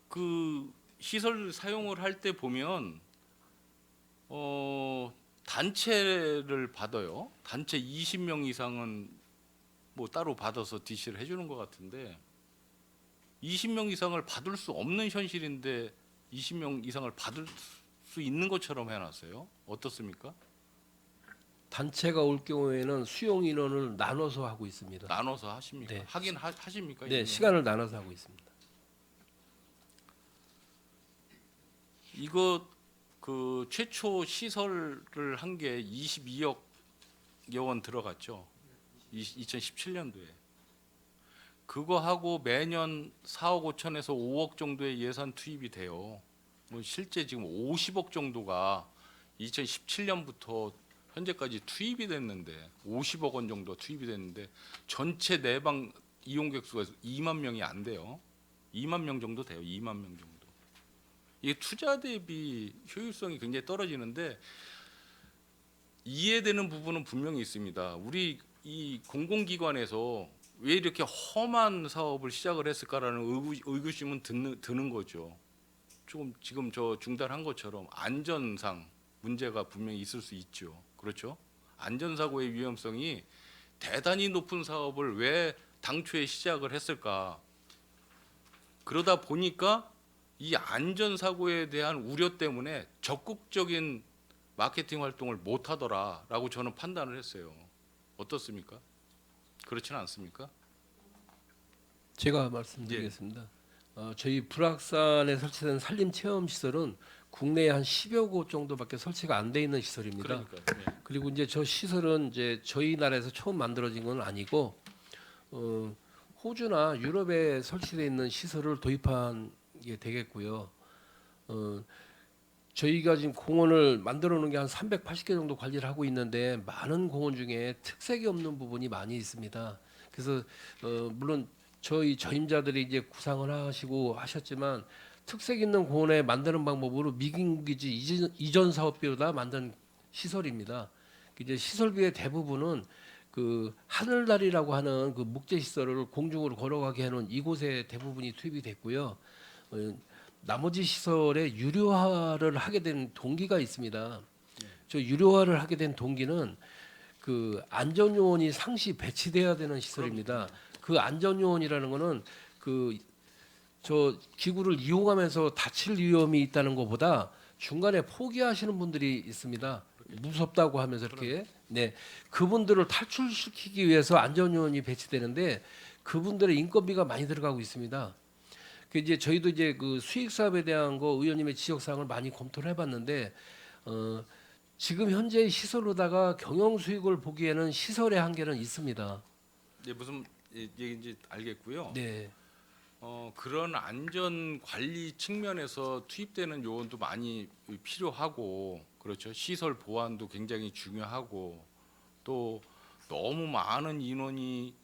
그 시설 사용을 할 때 보면 단체를 받아요. 단체 20명 이상은 뭐 따로 받아서 DC를 해주는 것 같은데 20명 이상을 받을 수 없는 현실인데 20명 이상을 받을 수 있는 것처럼 해놨어요. 어떻습니까? 단체가 올 경우에는 수용 인원을 나눠서 하고 있습니다. 나눠서 하십니까? 네. 하십니까? 네, 이거는? 시간을 나눠서 하고 있습니다. 이거 그 최초 시설을 한 게 22억 원 들어갔죠. 2017년도에. 그거 하고 매년 4억 5천에서 5억 정도의 예산 투입이 돼요. 뭐 실제 지금 50억 정도가 2017년부터 현재까지 투입이 됐는데 50억 원 정도 투입이 됐는데 전체 내방 이용객 수가 2만 명이 안 돼요. 2만 명 정도 돼요. 2만 명 정도. 이게 투자 대비 효율성이 굉장히 떨어지는데 이해되는 부분은 분명히 있습니다. 우리 이 공공기관에서 왜 이렇게 험한 사업을 시작을 했을까라는 의구심은 드는 거죠. 조금 지금 저 중단한 것처럼 안전상 문제가 분명히 있을 수 있죠. 그렇죠? 안전사고의 위험성이 대단히 높은 사업을 왜 당초에 시작을 했을까? 그러다 보니까 이 안전사고에 대한 우려 때문에 적극적인 마케팅 활동을 못하더라라고 저는 판단을 했어요. 어떻습니까? 그렇지는 않습니까? 제가 말씀드리겠습니다. 저희 불악산에 설치된 산림 체험 시설은 국내에 한 10여 곳 정도밖에 설치가 안 돼 있는 시설입니다. 그러니까 그리고 이제 저 시설은 이제 저희 나라에서 처음 만들어진 건 아니고 호주나 유럽에 설치되어 있는 시설을 도입한 게 되겠고요. 저희가 지금 공원을 만들어 놓은 게 한 380개 정도 관리를 하고 있는데 많은 공원 중에 특색이 없는 부분이 많이 있습니다. 그래서 물론 저희 전임자들이 이제 구상을 하시고 하셨지만 특색 있는 공원에 만드는 방법으로 미김기지 이전 사업비로다 만든 시설입니다. 이제 시설비의 대부분은 그 하늘다리라고 하는 그 목재 시설을 공중으로 걸어가게 해놓은 이곳에 대부분이 투입이 됐고요. 나머지 시설에 유료화를 하게 된 동기가 있습니다. 저 유료화를 하게 된 동기는 그 안전요원이 상시 배치돼야 되는 시설입니다. 그 안전요원이라는 거는 그 저 기구를 이용하면서 다칠 위험이 있다는 것보다 중간에 포기하시는 분들이 있습니다. 무섭다고 하면서 이렇게 네 그분들을 탈출시키기 위해서 안전요원이 배치되는데 그분들의 인건비가 많이 들어가고 있습니다. 그 이제 저희도 이제 그 수익 사업에 대한 거 의원님의 지적 사항을 많이 검토를 해봤는데 지금 현재 시설로다가 경영 수익을 보기에는 시설의 한계는 있습니다. 네, 무슨 얘기인지 알겠고요. 네. 그런 안전 관리 측면에서 투입되는 요원도 많이 필요하고 그렇죠. 시설 보안도 굉장히 중요하고 또 너무 많은 인원이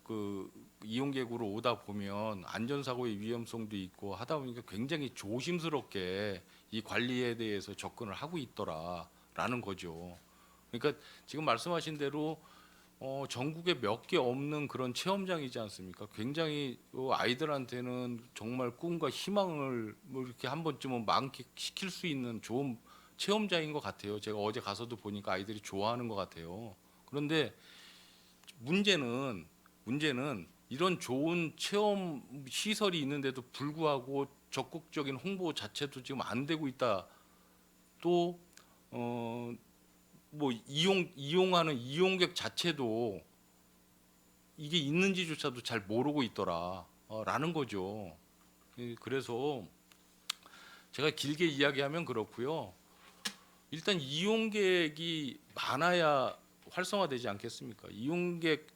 그 이용객으로 오다 보면 안전사고의 위험성도 있고 하다 보니까 굉장히 조심스럽게 이 관리에 대해서 접근을 하고 있더라라는 거죠. 그러니까 지금 말씀하신 대로 전국에 몇 개 없는 그런 체험장이지 않습니까? 굉장히 아이들한테는 정말 꿈과 희망을 뭐 이렇게 한 번쯤은 만끽시킬 수 있는 좋은 체험장인 것 같아요. 제가 어제 가서도 보니까 아이들이 좋아하는 것 같아요. 그런데 문제는 이런 좋은 체험 시설이 있는데도 불구하고 적극적인 홍보 자체도 지금 안 되고 있다. 또 뭐 이용하는 이용객 자체도 이게 있는지조차도 잘 모르고 있더라. 라는 거죠. 그래서 제가 길게 이야기하면 그렇고요. 일단 이용객이 많아야 활성화되지 않겠습니까? 이용객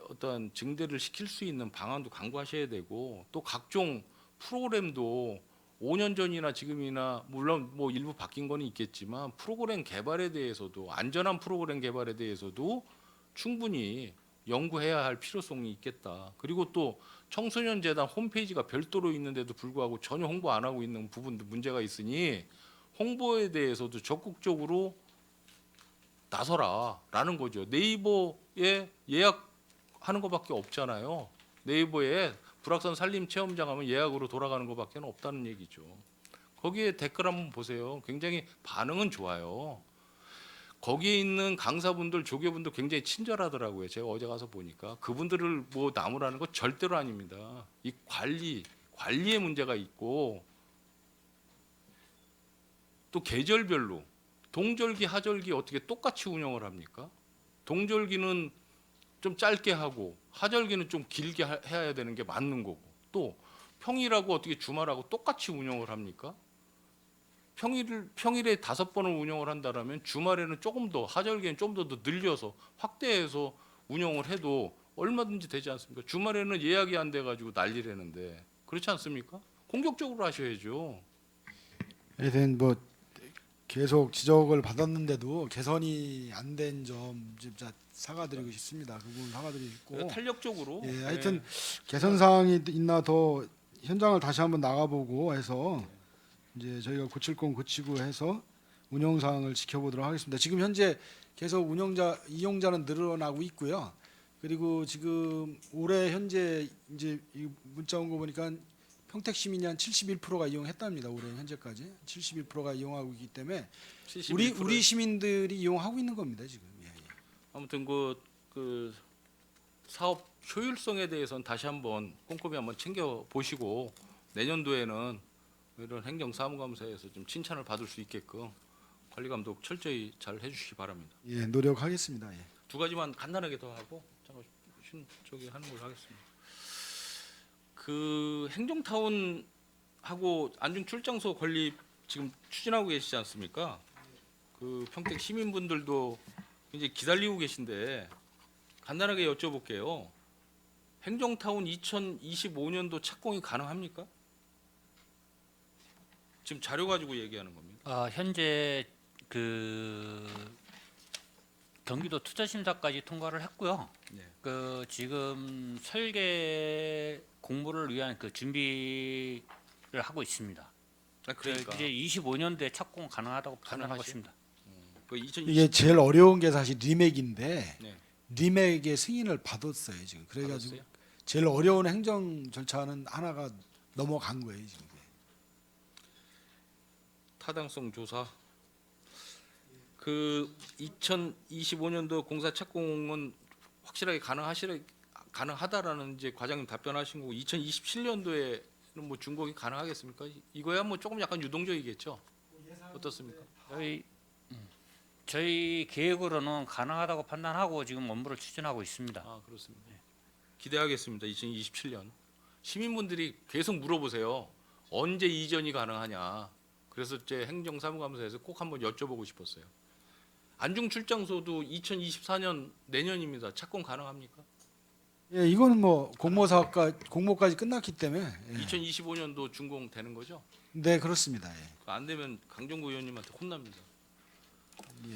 어떤 증대를 시킬 수 있는 방안도 강구하셔야 되고 또 각종 프로그램도 5년 전이나 지금이나 물론 뭐 일부 바뀐 거는 있겠지만 프로그램 개발에 대해서도 안전한 프로그램 개발에 대해서도 충분히 연구해야 할 필요성이 있겠다. 그리고 또 청소년 재단 홈페이지가 별도로 있는데도 불구하고 전혀 홍보 안 하고 있는 부분도 문제가 있으니 홍보에 대해서도 적극적으로 나서라라는 거죠. 네이버에 예약하는 것밖에 없잖아요. 네이버에 불악산 산림 체험장 하면 예약으로 돌아가는 것밖에 없다는 얘기죠. 거기에 댓글 한번 보세요. 굉장히 반응은 좋아요. 거기에 있는 강사분들, 조교분들 굉장히 친절하더라고요. 제가 어제 가서 보니까 그분들을 뭐 나무라는 거 절대로 아닙니다. 이 관리에 문제가 있고 또 계절별로 동절기, 하절기 어떻게 똑같이 운영을 합니까? 동절기는 좀 짧게 하고 하절기는 좀 길게 해야 되는 게 맞는 거고 또 평일하고 어떻게 주말하고 똑같이 운영을 합니까? 평일에 5번을 운영을 한다라면 주말에는 조금 더 하절기에는 좀 더 늘려서 확대해서 운영을 해도 얼마든지 되지 않습니까? 주말에는 예약이 안 돼가지고 난리라는데 그렇지 않습니까? 공격적으로 하셔야죠. 하여튼 뭐 계속 지적을 받았는데도 개선이 안 된 점 진짜 사과드리고 싶습니다. 그 부분 사과드리고 싶고 탄력적으로. 예, 하여튼 개선 사항이 있나 더 현장을 다시 한번 나가보고 해서 이제 저희가 고칠 건 고치고 해서 운영 사항을 지켜보도록 하겠습니다. 지금 현재 계속 이용자는 늘어나고 있고요. 그리고 지금 올해 현재 이제 이 문자 온 거 보니까 평택 시민이 한 71%가 이용했답니다. 올해 현재까지 71%가 이용하고 있기 때문에 71%. 우리 시민들이 이용하고 있는 겁니다. 지금. 예, 예. 아무튼 그 사업 효율성에 대해서는 다시 한번 꼼꼼히 한번 챙겨 보시고 내년도에는 이런 행정사무감사에서 좀 칭찬을 받을 수 있게끔 관리 감독 철저히 잘 해주시기 바랍니다. 예, 노력하겠습니다. 예. 두 가지만 간단하게 더 하고 잠깐 저기 하는 걸로 하겠습니다. 그 행정타운하고 안중 출장소 건립 지금 추진하고 계시지 않습니까? 그 평택 시민분들도 이제 기다리고 계신데 간단하게 여쭤볼게요. 행정타운 2025년도 착공이 가능합니까? 지금 자료 가지고 얘기하는 겁니다. 현재 그 경기도 투자심사까지 통과를 했고요. 네. 그 지금 설계 공모를 위한 그 준비를 하고 있습니다. 그러니까 이제 25년도에 착공 가능하다고 판단하고 가능하시- 있습니다. 그 2020, 이게 제일 어려운 게 사실 리맥인데 네. 리맥의 승인을 받았어요 지금. 그래가지고 받았어요? 제일 어려운 행정 절차는 하나가 넘어간 거예요 지금. 타당성 조사. 그 2025년도 공사 착공은 확실하게 가능하다라는 이제 과장님 답변하신 거고 2027년도에는 뭐 준공이 가능하겠습니까? 이거야 뭐 조금 약간 유동적이겠죠. 어떻습니까? 저희 계획으로는 가능하다고 판단하고 지금 업무를 추진하고 있습니다. 아 그렇습니다. 기대하겠습니다. 2027년 시민분들이 계속 물어보세요. 언제 이전이 가능하냐. 그래서 제 행정사무감사에서 꼭 한번 여쭤보고 싶었어요. 안중 출장소도 2024년 내년입니다. 착공 가능합니까? 예, 이거는 뭐 공모까지 끝났기 때문에. 예. 2025년도 준공되는 거죠? 네 그렇습니다. 예. 안 되면 강정구 의원님한테 혼납니다. 예.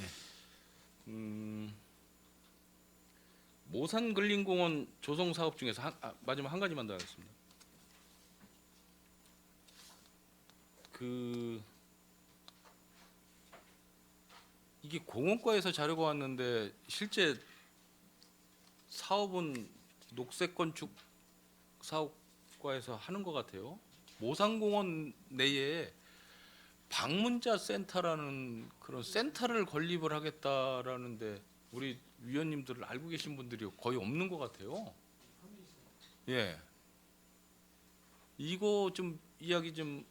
모산 근린공원 조성 사업 중에서 마지막 한 가지만 더 하겠습니다. 이게 공원과에서 자료가 왔는데 실제 사업은 녹색 건축 사업과에서 하는 것 같아요. 모산공원 내에 방문자 센터라는 그런 센터를 건립을 하겠다라는데 우리 위원님들을 알고 계신 분들이 거의 없는 것 같아요. 예. 이거 좀 이야기 좀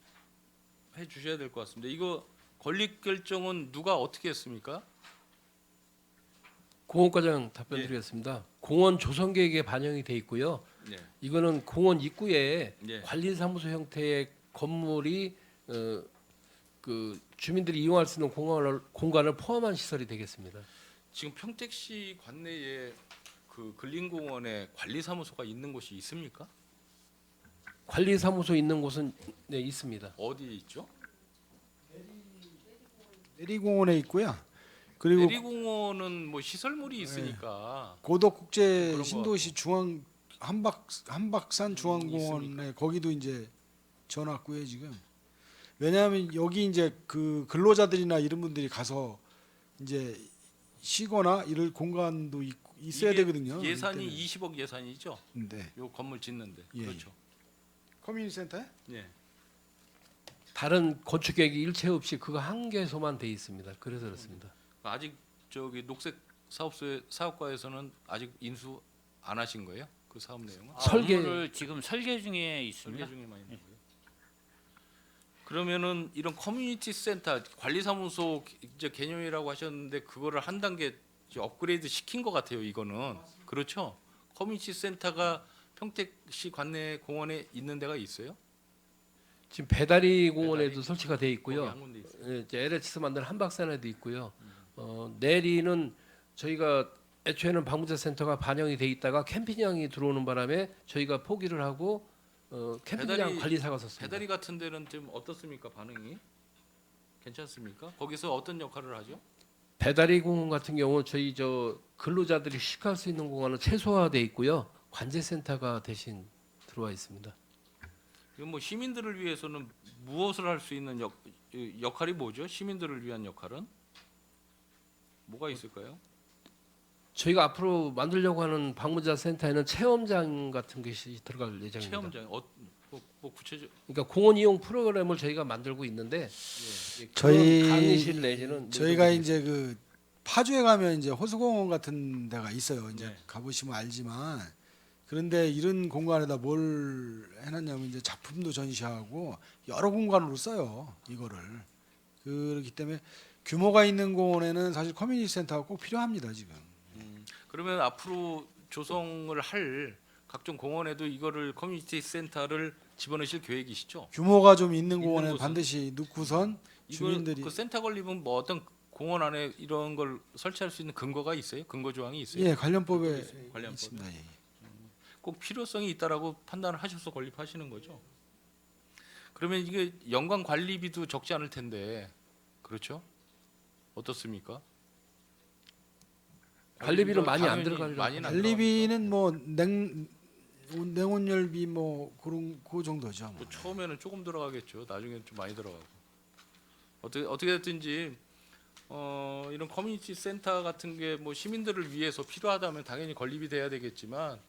해주셔야 될 것 같습니다. 이거 건립 결정은 누가 어떻게 했습니까? 공원과장 답변 예. 드리겠습니다. 공원 조성 계획에 반영이 돼 있고요. 예. 이거는 공원 입구에 예. 관리사무소 형태의 건물이 그 주민들이 이용할 수 있는 공간을 포함한 시설이 되겠습니다. 지금 평택시 관내에 그 근린공원에 관리사무소가 있는 곳이 있습니까? 관리사무소 있는 곳은 네, 있습니다. 어디 있죠? 내리공원에 있고요. 그리고 내리공원은 뭐 시설물이 있으니까 고덕국제 그런 신도시 중앙 한박산 중앙공원에 거기도 이제 전왔고요 지금. 왜냐하면 여기 이제 그 근로자들이나 이런 분들이 가서 이제 쉬거나 이럴 공간도 있어야 이게 되거든요. 예산이 그렇기 20억 예산이죠. 때문에. 네. 요 건물 짓는데 예, 그렇죠. 커뮤니티 센터에? 예. 다른 건축 계획이 일체 없이 그거 한 개소만 돼 있습니다. 그래서 그렇습니다. 아직 저기 녹색 사업과에서는 아직 인수 안 하신 거예요? 그 사업 내용은? 설계- 업무를 지금 설계 중에 있습니다. 설계 중에만 있는 거예요. 그러면은 이런 커뮤니티 센터 관리사무소 이제 개념이라고 하셨는데 그거를 한 단계 이제 업그레이드 시킨 것 같아요. 이거는 그렇죠? 커뮤니티 센터가 평택시 관내 공원에 있는 데가 있어요? 지금 배다리 공원에도 배다리? 설치가 돼 거기 있고요. 한 군데 있어요. 예, 이제 LH에서 만든 한박산에도 있고요. 내리는 저희가 애초에는 방문자 센터가 반영이 돼 있다가 캠핑장이 들어오는 바람에 저희가 포기를 하고 캠핑장 배다리- 관리사가 섰습니다. 배다리 같은 데는 좀 어떻습니까? 반응이 괜찮습니까? 거기서 어떤 역할을 하죠? 배다리 공원 같은 경우는 저희 근로자들이 휴식할 수 있는 공간은 최소화돼 있고요. 관제센터가 대신 들어와 있습니다. 이건 뭐 시민들을 위해서는 무엇을 할 수 있는 역할이 뭐죠? 시민들을 위한 역할은 뭐가 있을까요? 저희가 앞으로 만들려고 하는 방문자 센터에는 체험장 같은 것이 들어갈 예정입니다. 체험장 뭐 구체적 그러니까 공원 이용 프로그램을 저희가 만들고 있는데 저희- 그런 강의실 내지는 저희가 이제 그 파주에 가면 이제 호수공원 같은 데가 있어요. 이제 네. 가보시면 알지만 그런데 이런 공간에다 뭘 해놨냐면 이제 작품도 전시하고 여러 공간으로 써요. 이거를 그렇기 때문에 규모가 있는 공원에는 사실 커뮤니티 센터가 꼭 필요합니다. 지금. 그러면 앞으로 조성을 할 각종 공원에도 이거를 커뮤니티 센터를 집어넣으실 계획이시죠? 규모가 좀 있는 있는 공원에 곳은? 반드시 넣고선 주민들이 이거 그 센터 건립은 뭐 어떤 공원 안에 이런 걸 설치할 수 있는 근거가 있어요? 근거 조항이 있어요? 예 관련법에 관련법에? 있습니다. 예. 꼭 필요성이 있다라고 판단을 하셔서 건립하시는 거죠. 그러면 이게 연간 관리비도 적지 않을 텐데 그렇죠? 어떻습니까? 관리비는 많이 안 당연히 들어가리라고 많이는 안 관리비는 뭐 냉온열비 뭐 그런 그 정도죠. 뭐. 또 처음에는 조금 들어가겠죠. 나중에는 좀 많이 들어가고. 어떻게 됐든지 이런 커뮤니티 센터 같은 게 뭐 시민들을 위해서 필요하다면 당연히 건립이 돼야 되겠지만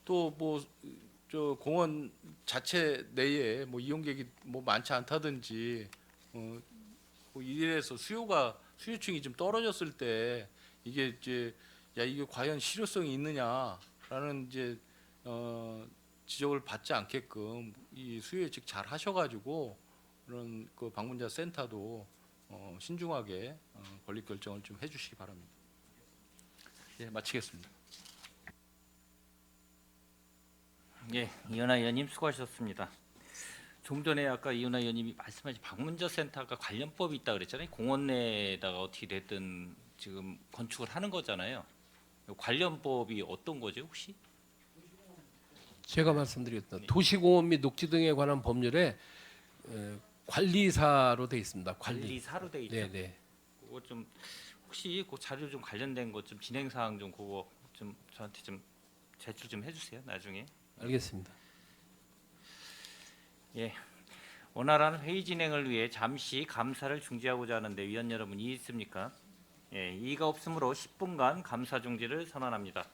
또 뭐 저 공원 자체 내에 뭐 이용객이 뭐 많지 않다든지 뭐 이래서 수요층이 좀 떨어졌을 때 이게 이제 야 이게 과연 실효성이 있느냐라는 이제 지적을 받지 않게끔 이 수요 예측 잘 하셔가지고 그런 그 방문자 센터도 신중하게 건립 결정을 좀 해주시기 바랍니다. 예, 마치겠습니다. 예, 이은하 의원님 수고하셨습니다. 좀 전에 아까 이은하 의원님이 말씀하신 방문자 센터가 관련법이 있다 그랬잖아요. 공원 내에다가 어떻게 됐든 지금 건축을 하는 거잖아요. 관련법이 어떤 거죠, 혹시? 제가 말씀드렸던 도시공원 및 녹지 등에 관한 법률에 관리사로 돼 있습니다. 관리사로 돼 있죠. 네네. 그거 좀 혹시 그 자료 좀 관련된 것 좀 진행 사항 좀 그거 좀 저한테 좀 제출 좀 해주세요. 나중에. 알겠습니다. 예. 원활한 회의 진행을 위해 잠시 감사를 중지하고자 하는데 위원 여러분 이의 있습니까? 예, 이의가 없으므로 10분간 감사 중지를 선언합니다.